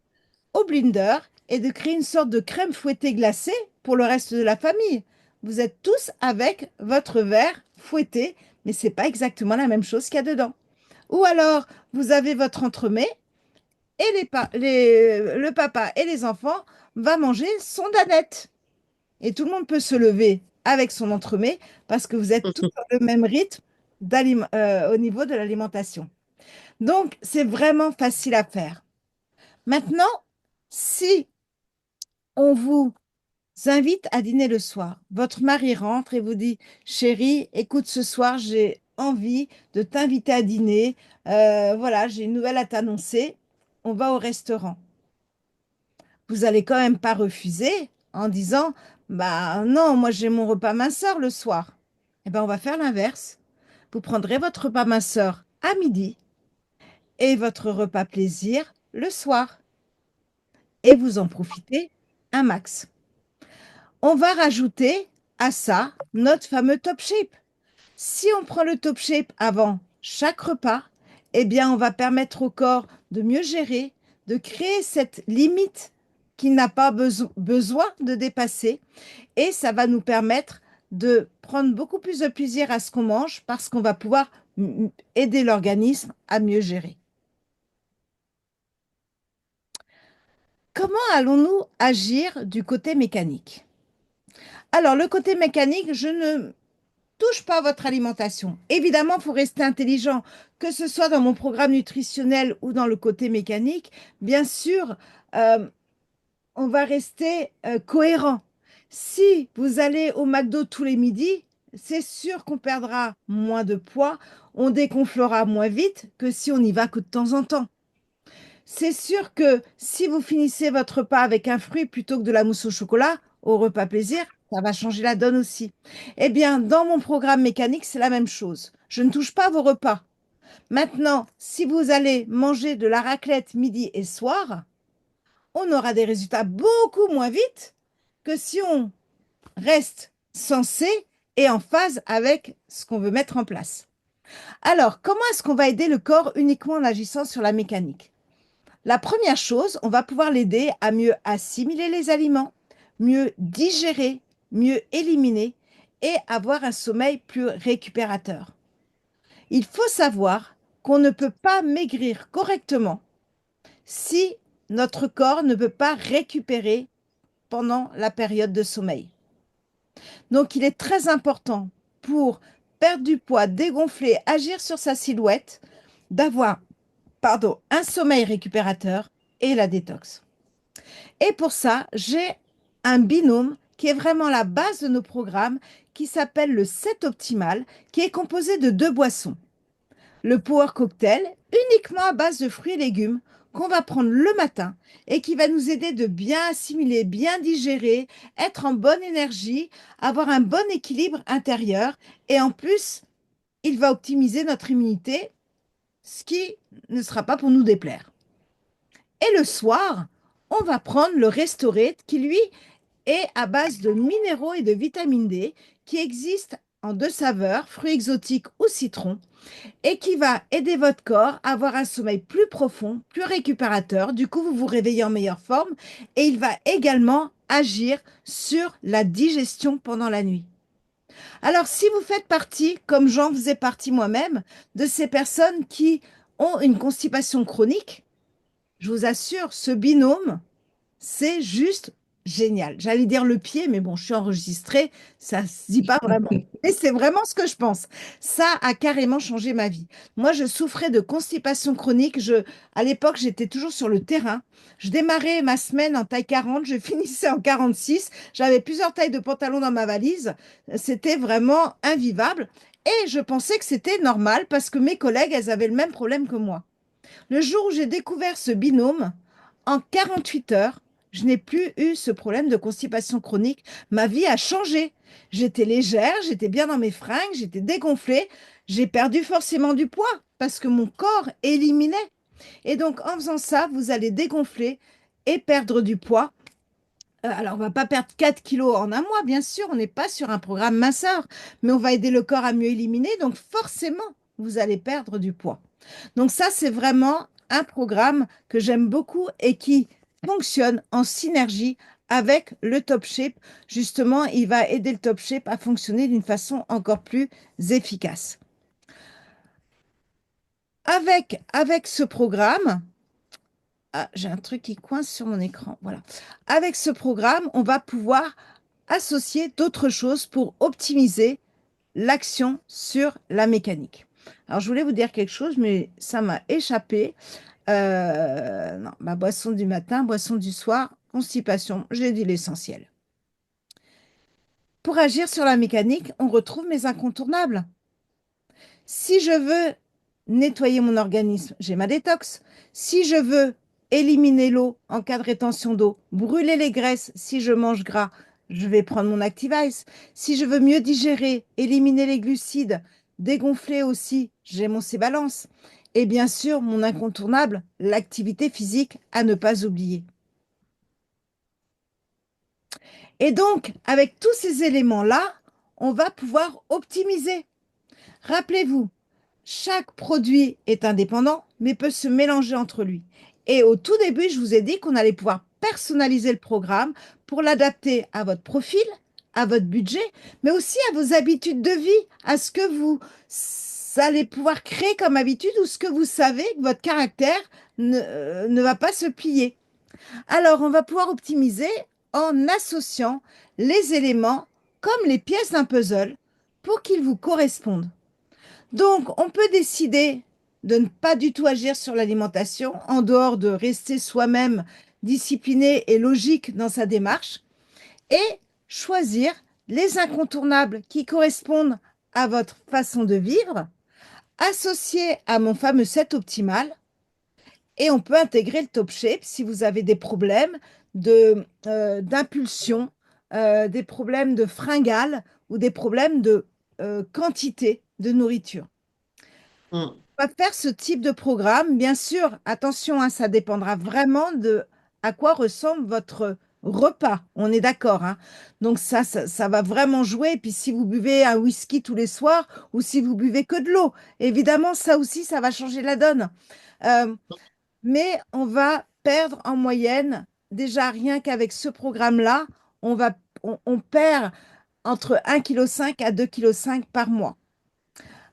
S1: au blender et de créer une sorte de crème fouettée glacée pour le reste de la famille. Vous êtes tous avec votre verre fouetté, mais c'est pas exactement la même chose qu'il y a dedans. Ou alors, vous avez votre entremets et le papa et les enfants va manger son danette. Et tout le monde peut se lever avec son entremets parce que vous êtes tous dans le même rythme au niveau de l'alimentation. Donc, c'est vraiment facile à faire. Maintenant, si on vous invite à dîner le soir, votre mari rentre et vous dit, chérie, écoute, ce soir, j'ai envie de t'inviter à dîner. Voilà, j'ai une nouvelle à t'annoncer. On va au restaurant. Vous allez quand même pas refuser en disant, bah non, moi j'ai mon repas minceur le soir. Eh bien, on va faire l'inverse. Vous prendrez votre repas minceur à midi et votre repas plaisir le soir. Et vous en profitez un max. On va rajouter à ça notre fameux top shape. Si on prend le top shape avant chaque repas, eh bien, on va permettre au corps de mieux gérer, de créer cette limite qu'il n'a pas besoin de dépasser. Et ça va nous permettre de prendre beaucoup plus de plaisir à ce qu'on mange parce qu'on va pouvoir aider l'organisme à mieux gérer. Comment allons-nous agir du côté mécanique? Alors, le côté mécanique, je ne touche pas à votre alimentation. Évidemment, il faut rester intelligent, que ce soit dans mon programme nutritionnel ou dans le côté mécanique. Bien sûr, euh, on va rester cohérent. Si vous allez au McDo tous les midis, c'est sûr qu'on perdra moins de poids, on dégonflera moins vite que si on n'y va que de temps en temps. C'est sûr que si vous finissez votre repas avec un fruit plutôt que de la mousse au chocolat, au repas plaisir, ça va changer la donne aussi. Eh bien, dans mon programme mécanique, c'est la même chose. Je ne touche pas vos repas. Maintenant, si vous allez manger de la raclette midi et soir, on aura des résultats beaucoup moins vite que si on reste sensé et en phase avec ce qu'on veut mettre en place. Alors, comment est-ce qu'on va aider le corps uniquement en agissant sur la mécanique? La première chose, on va pouvoir l'aider à mieux assimiler les aliments, mieux digérer, mieux éliminer et avoir un sommeil plus récupérateur. Il faut savoir qu'on ne peut pas maigrir correctement si notre corps ne peut pas récupérer pendant la période de sommeil. Donc, il est très important pour perdre du poids, dégonfler, agir sur sa silhouette, d'avoir, un sommeil récupérateur et la détox. Et pour ça, j'ai un binôme qui est vraiment la base de nos programmes, qui s'appelle le set optimal, qui est composé de deux boissons. Le Power Cocktail, uniquement à base de fruits et légumes, qu'on va prendre le matin et qui va nous aider de bien assimiler, bien digérer, être en bonne énergie, avoir un bon équilibre intérieur et en plus, il va optimiser notre immunité, ce qui ne sera pas pour nous déplaire. Et le soir, on va prendre le Restorate qui, lui, est à base de minéraux et de vitamine D qui existe en deux saveurs, fruits exotiques ou citron, et qui va aider votre corps à avoir un sommeil plus profond, plus récupérateur. Du coup, vous vous réveillez en meilleure forme et il va également agir sur la digestion pendant la nuit. Alors, si vous faites partie, comme j'en faisais partie moi-même, de ces personnes qui ont une constipation chronique, je vous assure, ce binôme, c'est juste génial. J'allais dire le pied, mais bon, je suis enregistrée, ça se dit pas vraiment. Et c'est vraiment ce que je pense. Ça a carrément changé ma vie. Moi, je souffrais de constipation chronique. À l'époque, j'étais toujours sur le terrain. Je démarrais ma semaine en taille 40, je finissais en 46. J'avais plusieurs tailles de pantalon dans ma valise. C'était vraiment invivable. Et je pensais que c'était normal parce que mes collègues, elles avaient le même problème que moi. Le jour où j'ai découvert ce binôme, en 48 heures, je n'ai plus eu ce problème de constipation chronique. Ma vie a changé. J'étais légère, j'étais bien dans mes fringues, j'étais dégonflée. J'ai perdu forcément du poids parce que mon corps éliminait. Et donc, en faisant ça, vous allez dégonfler et perdre du poids. Alors, on va pas perdre 4 kilos en un mois, bien sûr, on n'est pas sur un programme minceur, mais on va aider le corps à mieux éliminer. Donc, forcément, vous allez perdre du poids. Donc ça, c'est vraiment un programme que j'aime beaucoup et qui fonctionne en synergie avec le Top Shape. Justement, il va aider le Top Shape à fonctionner d'une façon encore plus efficace. Avec ce programme, ah, j'ai un truc qui coince sur mon écran. Voilà. Avec ce programme, on va pouvoir associer d'autres choses pour optimiser l'action sur la mécanique. Alors, je voulais vous dire quelque chose, mais ça m'a échappé. Non, ma boisson du matin, boisson du soir, constipation, j'ai dit l'essentiel. Pour agir sur la mécanique, on retrouve mes incontournables. Si je veux nettoyer mon organisme, j'ai ma détox. Si je veux éliminer l'eau en cas de rétention d'eau, brûler les graisses si je mange gras, je vais prendre mon Activise. Si je veux mieux digérer, éliminer les glucides, dégonfler aussi, j'ai mon C-Balance. Et bien sûr, mon incontournable, l'activité physique à ne pas oublier. Et donc, avec tous ces éléments-là, on va pouvoir optimiser. Rappelez-vous, chaque produit est indépendant, mais peut se mélanger entre lui. Et au tout début, je vous ai dit qu'on allait pouvoir personnaliser le programme pour l'adapter à votre profil, à votre budget, mais aussi à vos habitudes de vie, à ce que vous allez pouvoir créer comme habitude ou ce que vous savez que votre caractère ne va pas se plier. Alors, on va pouvoir optimiser en associant les éléments comme les pièces d'un puzzle pour qu'ils vous correspondent. Donc, on peut décider de ne pas du tout agir sur l'alimentation, en dehors de rester soi-même discipliné et logique dans sa démarche, et choisir les incontournables qui correspondent à votre façon de vivre, associés à mon fameux set optimal, et on peut intégrer le top shape si vous avez des problèmes d'impulsion, des problèmes de fringales ou des problèmes de quantité de nourriture.
S2: Mm.
S1: On va faire ce type de programme. Bien sûr, attention, hein, ça dépendra vraiment de à quoi ressemble votre repas. On est d'accord, hein. Donc ça va vraiment jouer. Et puis si vous buvez un whisky tous les soirs ou si vous buvez que de l'eau, évidemment, ça aussi, ça va changer la donne. Euh, mais on va perdre en moyenne, déjà rien qu'avec ce programme-là, on perd entre 1,5 kg à 2,5 kg par mois.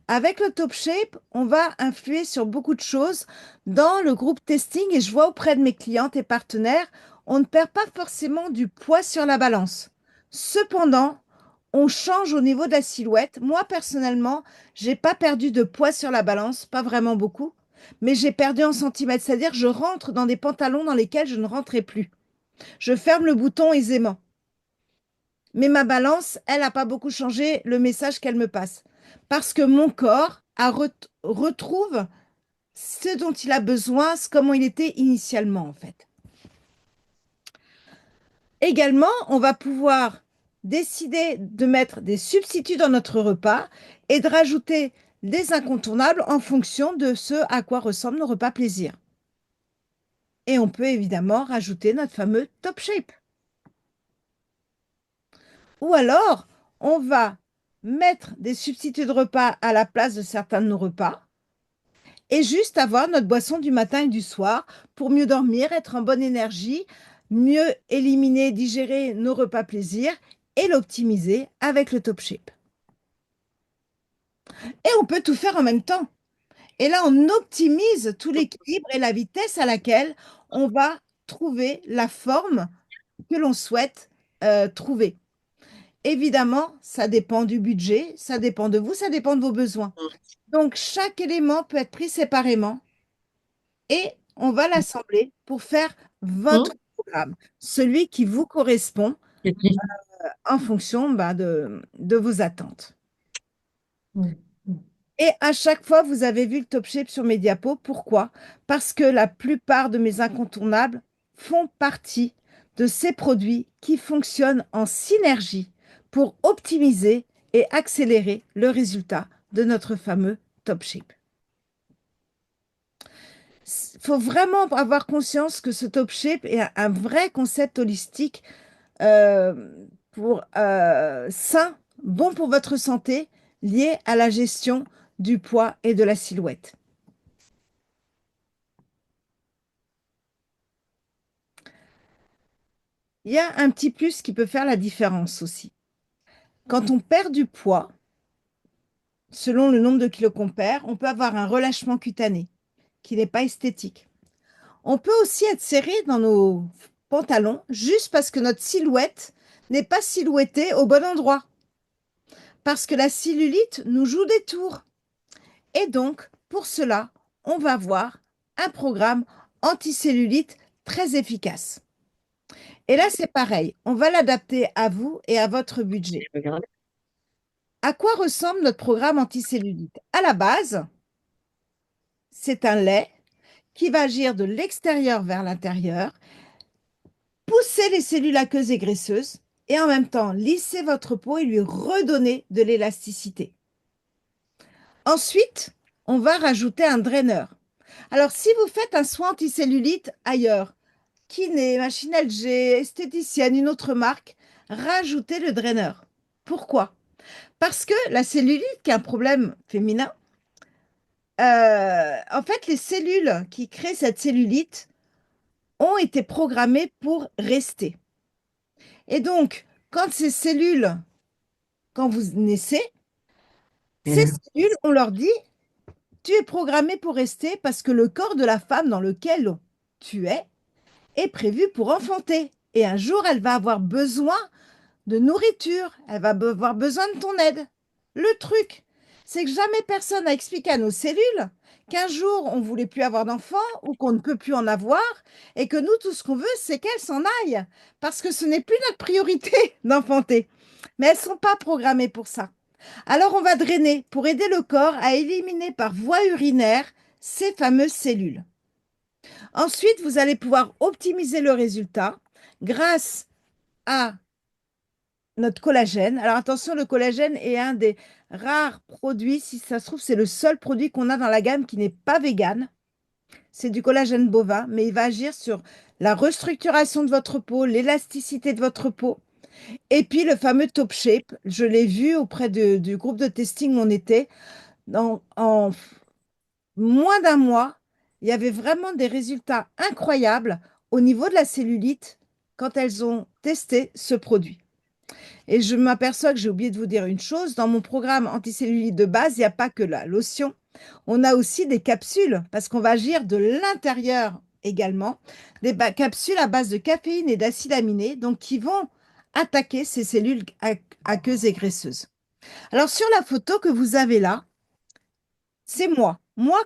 S1: Avec le Top Shape, on va influer sur beaucoup de choses dans le groupe testing et je vois auprès de mes clientes et partenaires, on ne perd pas forcément du poids sur la balance. Cependant, on change au niveau de la silhouette. Moi, personnellement, j'ai pas perdu de poids sur la balance, pas vraiment beaucoup, mais j'ai perdu en centimètres, c'est-à-dire je rentre dans des pantalons dans lesquels je ne rentrais plus. Je ferme le bouton aisément. Mais ma balance, elle n'a pas beaucoup changé le message qu'elle me passe. Parce que mon corps retrouve ce dont il a besoin, comment il était initialement, en fait. Également, on va pouvoir décider de mettre des substituts dans notre repas et de rajouter des incontournables en fonction de ce à quoi ressemblent nos repas plaisir. Et on peut évidemment rajouter notre fameux top shape. Ou alors, on va mettre des substituts de repas à la place de certains de nos repas et juste avoir notre boisson du matin et du soir pour mieux dormir, être en bonne énergie, mieux éliminer, digérer nos repas plaisir et l'optimiser avec le Top Shape. Et on peut tout faire en même temps. Et là, on optimise tout l'équilibre et la vitesse à laquelle on va trouver la forme que l'on souhaite trouver. Évidemment, ça dépend du budget, ça dépend de vous, ça dépend de vos besoins. Donc, chaque élément peut être pris séparément et on va l'assembler pour faire votre
S2: Mm.
S1: programme, celui qui vous correspond
S2: Et puis,
S1: en fonction de vos attentes.
S2: mm.
S1: Et à chaque fois, vous avez vu le top shape sur mes diapos. Pourquoi? Parce que la plupart de mes incontournables font partie de ces produits qui fonctionnent en synergie pour optimiser et accélérer le résultat de notre fameux top shape. Il faut vraiment avoir conscience que ce top shape est un vrai concept holistique euh, sain, bon pour votre santé, lié à la gestion du poids et de la silhouette. Il y a un petit plus qui peut faire la différence aussi. Quand on perd du poids, selon le nombre de kilos qu'on perd, on peut avoir un relâchement cutané qui n'est pas esthétique. On peut aussi être serré dans nos pantalons juste parce que notre silhouette n'est pas silhouettée au bon endroit. Parce que la cellulite nous joue des tours. Et donc, pour cela, on va voir un programme anticellulite très efficace. Et là, c'est pareil, on va l'adapter à vous et à votre budget.
S2: Regardez.
S1: À quoi ressemble notre programme anticellulite? À la base, c'est un lait qui va agir de l'extérieur vers l'intérieur, pousser les cellules aqueuses et graisseuses et en même temps lisser votre peau et lui redonner de l'élasticité. Ensuite, on va rajouter un draineur. Alors, si vous faites un soin anticellulite ailleurs, kiné, machine LG, esthéticienne, une autre marque, rajoutez le draineur. Pourquoi? Parce que la cellulite, qui est un problème féminin, en fait, les cellules qui créent cette cellulite ont été programmées pour rester. Et donc, quand ces cellules, quand vous naissez, ces cellules, on leur dit, tu es programmé pour rester parce que le corps de la femme dans lequel tu es est prévu pour enfanter. Et un jour, elle va avoir besoin de nourriture, elle va avoir besoin de ton aide. Le truc, c'est que jamais personne n'a expliqué à nos cellules qu'un jour, on ne voulait plus avoir d'enfants ou qu'on ne peut plus en avoir et que nous, tout ce qu'on veut, c'est qu'elles s'en aillent parce que ce n'est plus notre priorité d'enfanter. Mais elles ne sont pas programmées pour ça. Alors, on va drainer pour aider le corps à éliminer par voie urinaire ces fameuses cellules. Ensuite, vous allez pouvoir optimiser le résultat grâce à notre collagène. Alors attention, le collagène est un des rares produits, si ça se trouve, c'est le seul produit qu'on a dans la gamme qui n'est pas vegan. C'est du collagène bovin, mais il va agir sur la restructuration de votre peau, l'élasticité de votre peau. Et puis le fameux Top Shape, je l'ai vu auprès du groupe de testing où on était. En moins d'un mois, il y avait vraiment des résultats incroyables au niveau de la cellulite quand elles ont testé ce produit. Et je m'aperçois que j'ai oublié de vous dire une chose, dans mon programme anticellulite de base, il n'y a pas que la lotion, on a aussi des capsules, parce qu'on va agir de l'intérieur également, des capsules à base de caféine et d'acides aminés, donc qui vont attaquer ces cellules aqueuses et graisseuses. Alors sur la photo que vous avez là, c'est moi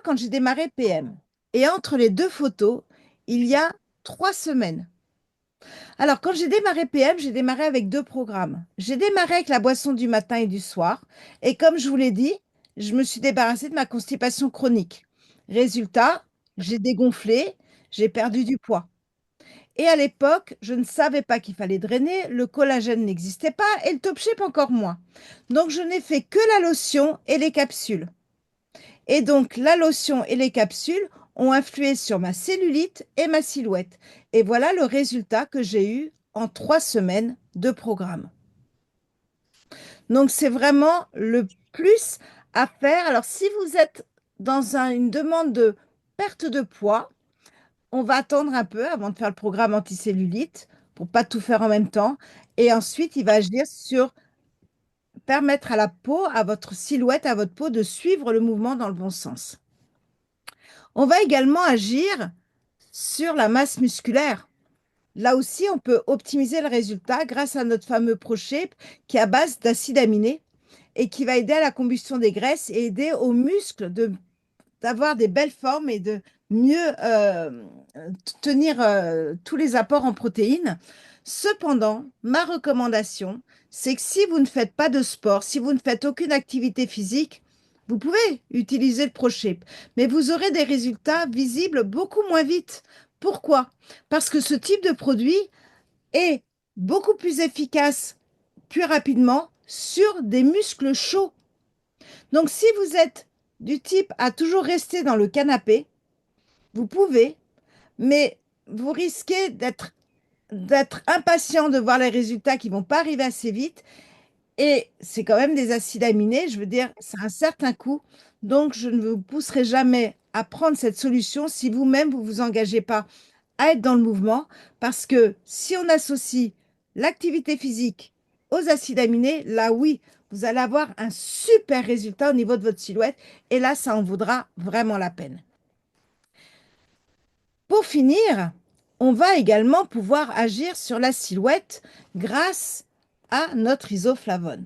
S1: quand j'ai démarré PM. Et entre les deux photos, il y a 3 semaines. Alors, quand j'ai démarré PM, j'ai démarré avec deux programmes. J'ai démarré avec la boisson du matin et du soir. Et comme je vous l'ai dit, je me suis débarrassée de ma constipation chronique. Résultat, j'ai dégonflé, j'ai perdu du poids. Et à l'époque, je ne savais pas qu'il fallait drainer, le collagène n'existait pas et le Top Shape encore moins. Donc, je n'ai fait que la lotion et les capsules. Et donc, la lotion et les capsules ont influé sur ma cellulite et ma silhouette. Et voilà le résultat que j'ai eu en 3 semaines de programme. Donc, c'est vraiment le plus à faire. Alors, si vous êtes dans une demande de perte de poids, on va attendre un peu avant de faire le programme anticellulite pour pas tout faire en même temps. Et ensuite, il va agir sur permettre à la peau, à votre silhouette, à votre peau de suivre le mouvement dans le bon sens. On va également agir sur la masse musculaire. Là aussi, on peut optimiser le résultat grâce à notre fameux ProShape qui est à base d'acides aminés et qui va aider à la combustion des graisses et aider aux muscles d'avoir des belles formes et de mieux tenir tous les apports en protéines. Cependant, ma recommandation, c'est que si vous ne faites pas de sport, si vous ne faites aucune activité physique, vous pouvez utiliser le ProShape, mais vous aurez des résultats visibles beaucoup moins vite. Pourquoi? Parce que ce type de produit est beaucoup plus efficace plus rapidement sur des muscles chauds. Donc, si vous êtes du type à toujours rester dans le canapé, vous pouvez, mais vous risquez d'être impatient de voir les résultats qui vont pas arriver assez vite. Et c'est quand même des acides aminés, je veux dire, c'est un certain coût. Donc, je ne vous pousserai jamais à prendre cette solution si vous-même, vous ne vous engagez pas à être dans le mouvement. Parce que si on associe l'activité physique aux acides aminés, là, oui, vous allez avoir un super résultat au niveau de votre silhouette. Et là, ça en vaudra vraiment la peine. Pour finir, on va également pouvoir agir sur la silhouette grâce à notre isoflavone.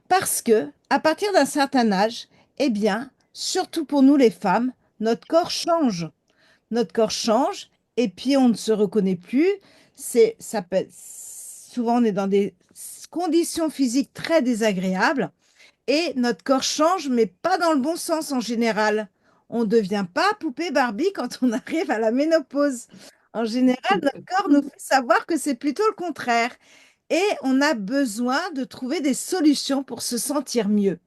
S1: Parce que, à partir d'un certain âge, eh bien, surtout pour nous les femmes, notre corps change. Notre corps change et puis on ne se reconnaît plus. Souvent on est dans des conditions physiques très désagréables et notre corps change, mais pas dans le bon sens en général. On ne devient pas poupée Barbie quand on arrive à la ménopause. En général, notre corps nous fait savoir que c'est plutôt le contraire. Et on a besoin de trouver des solutions pour se sentir mieux.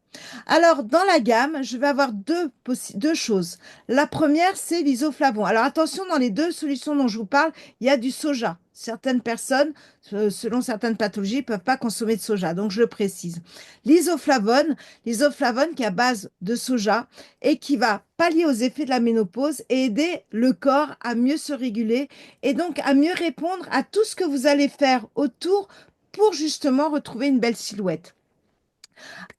S1: Alors, dans la gamme, je vais avoir deux choses. La première, c'est l'isoflavon. Alors, attention, dans les deux solutions dont je vous parle, il y a du soja. Certaines personnes, selon certaines pathologies, ne peuvent pas consommer de soja. Donc, je le précise. L'isoflavone qui est à base de soja et qui va pallier aux effets de la ménopause et aider le corps à mieux se réguler et donc à mieux répondre à tout ce que vous allez faire autour pour justement retrouver une belle silhouette.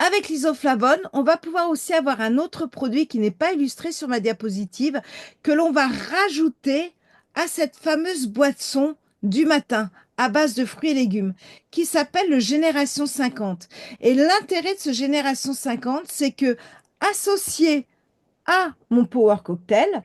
S1: Avec l'isoflavone, on va pouvoir aussi avoir un autre produit qui n'est pas illustré sur ma diapositive, que l'on va rajouter à cette fameuse boisson du matin à base de fruits et légumes, qui s'appelle le Génération 50. Et l'intérêt de ce Génération 50, c'est que associé à mon Power Cocktail,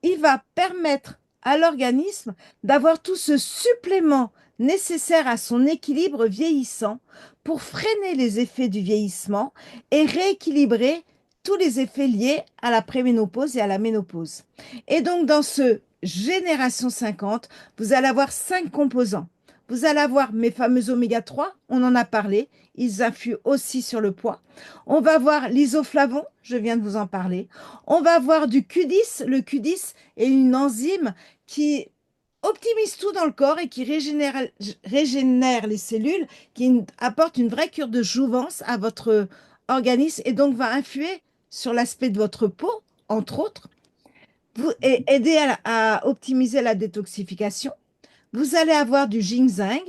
S1: il va permettre à l'organisme d'avoir tout ce supplément nécessaire à son équilibre vieillissant pour freiner les effets du vieillissement et rééquilibrer tous les effets liés à la préménopause et à la ménopause. Et donc, dans ce Génération 50, vous allez avoir 5 composants. Vous allez avoir mes fameux oméga 3, on en a parlé, ils influent aussi sur le poids. On va avoir l'isoflavon, je viens de vous en parler. On va avoir du Q10. Le Q10 est une enzyme qui optimise tout dans le corps et qui régénère les cellules, qui apporte une vraie cure de jouvence à votre organisme et donc va influer sur l'aspect de votre peau, entre autres, et aider à optimiser la détoxification. Vous allez avoir du ginseng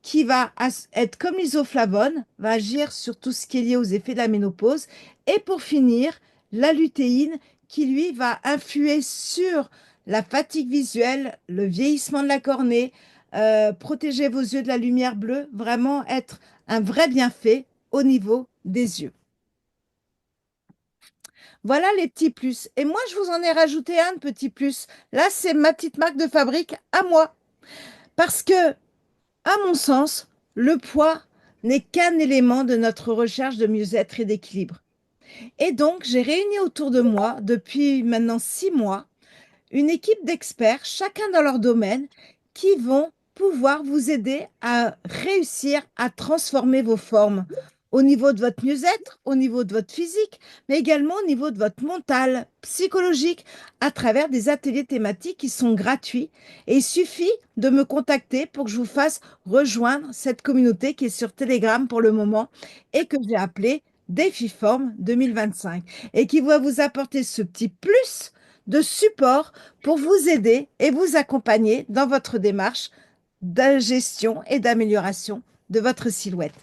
S1: qui va être comme l'isoflavone, va agir sur tout ce qui est lié aux effets de la ménopause. Et pour finir, la lutéine qui, lui, va influer sur la fatigue visuelle, le vieillissement de la cornée, protéger vos yeux de la lumière bleue, vraiment être un vrai bienfait au niveau des yeux. Voilà les petits plus. Et moi, je vous en ai rajouté un de petit plus. Là, c'est ma petite marque de fabrique à moi. Parce que à mon sens, le poids n'est qu'un élément de notre recherche de mieux-être et d'équilibre. Et donc, j'ai réuni autour de moi, depuis maintenant 6 mois, une équipe d'experts, chacun dans leur domaine, qui vont pouvoir vous aider à réussir à transformer vos formes au niveau de votre mieux-être, au niveau de votre physique, mais également au niveau de votre mental, psychologique, à travers des ateliers thématiques qui sont gratuits. Et il suffit de me contacter pour que je vous fasse rejoindre cette communauté qui est sur Telegram pour le moment et que j'ai appelée Défiforme 2025 et qui va vous apporter ce petit plus de support pour vous aider et vous accompagner dans votre démarche de gestion et d'amélioration de votre silhouette.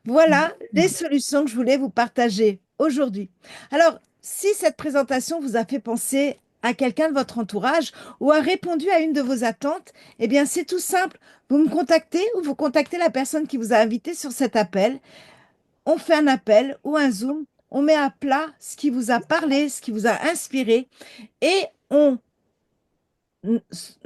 S1: Voilà les solutions que je voulais vous partager aujourd'hui. Alors, si cette présentation vous a fait penser à quelqu'un de votre entourage ou a répondu à une de vos attentes, eh bien, c'est tout simple. Vous me contactez ou vous contactez la personne qui vous a invité sur cet appel. On fait un appel ou un Zoom. On met à plat ce qui vous a parlé, ce qui vous a inspiré et on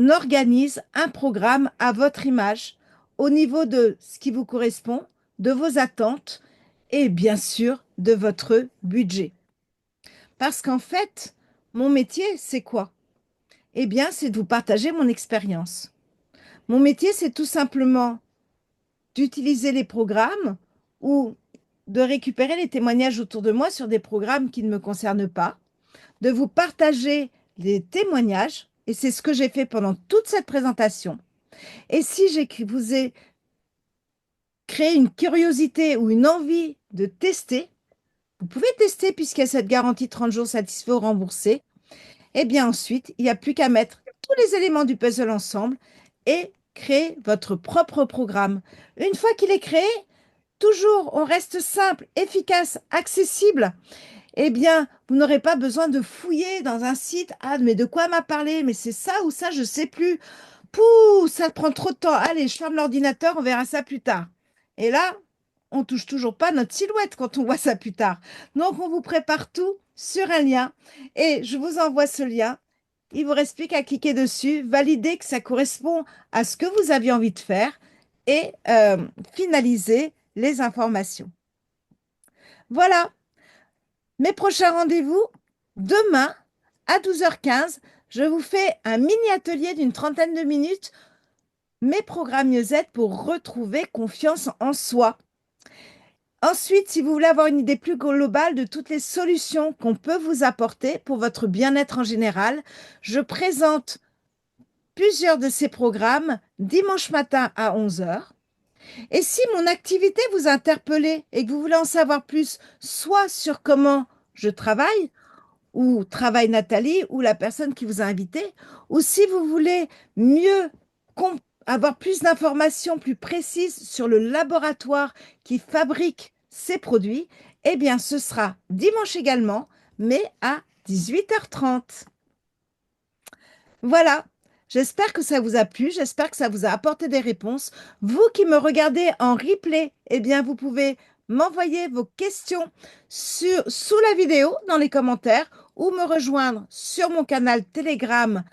S1: organise un programme à votre image au niveau de ce qui vous correspond, de vos attentes et bien sûr de votre budget. Parce qu'en fait, mon métier, c'est quoi? Eh bien, c'est de vous partager mon expérience. Mon métier, c'est tout simplement d'utiliser les programmes ou de récupérer les témoignages autour de moi sur des programmes qui ne me concernent pas, de vous partager les témoignages, et c'est ce que j'ai fait pendant toute cette présentation. Et si vous ai créé une curiosité ou une envie de tester, vous pouvez tester puisqu'il y a cette garantie 30 jours satisfait ou remboursé. Et bien ensuite, il n'y a plus qu'à mettre tous les éléments du puzzle ensemble et créer votre propre programme. Une fois qu'il est créé, toujours, on reste simple, efficace, accessible. Eh bien, vous n'aurez pas besoin de fouiller dans un site. Ah, mais de quoi m'a parlé? Mais c'est ça ou ça, je ne sais plus. Pouh, ça prend trop de temps. Allez, je ferme l'ordinateur, on verra ça plus tard. Et là, on touche toujours pas notre silhouette quand on voit ça plus tard. Donc, on vous prépare tout sur un lien et je vous envoie ce lien. Il vous reste plus qu'à cliquer dessus, valider que ça correspond à ce que vous aviez envie de faire et finaliser les informations. Voilà, mes prochains rendez-vous, demain à 12h15, je vous fais un mini atelier d'une trentaine de minutes, mes programmes Mieux-être pour retrouver confiance en soi. Ensuite, si vous voulez avoir une idée plus globale de toutes les solutions qu'on peut vous apporter pour votre bien-être en général, je présente plusieurs de ces programmes dimanche matin à 11 heures. Et si mon activité vous a interpellé et que vous voulez en savoir plus, soit sur comment je travaille, ou travaille Nathalie, ou la personne qui vous a invité, ou si vous voulez mieux avoir plus d'informations plus précises sur le laboratoire qui fabrique ces produits, eh bien ce sera dimanche également, mais à 18h30. Voilà, j'espère que ça vous a plu, j'espère que ça vous a apporté des réponses. Vous qui me regardez en replay, eh bien, vous pouvez m'envoyer vos questions sous la vidéo dans les commentaires ou me rejoindre sur mon canal Telegram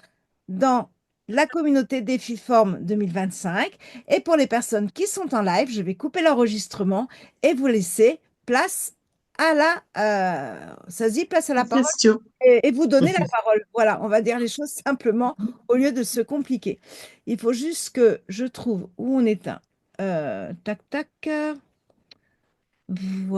S1: dans la communauté Défiforme 2025. Et pour les personnes qui sont en live, je vais couper l'enregistrement et vous laisser place à ça se dit place à la parole
S2: Question.
S1: et vous donner la parole. Voilà, on va dire les choses simplement au lieu de se compliquer. Il faut juste que je trouve où on éteint. Tac, tac. Voilà.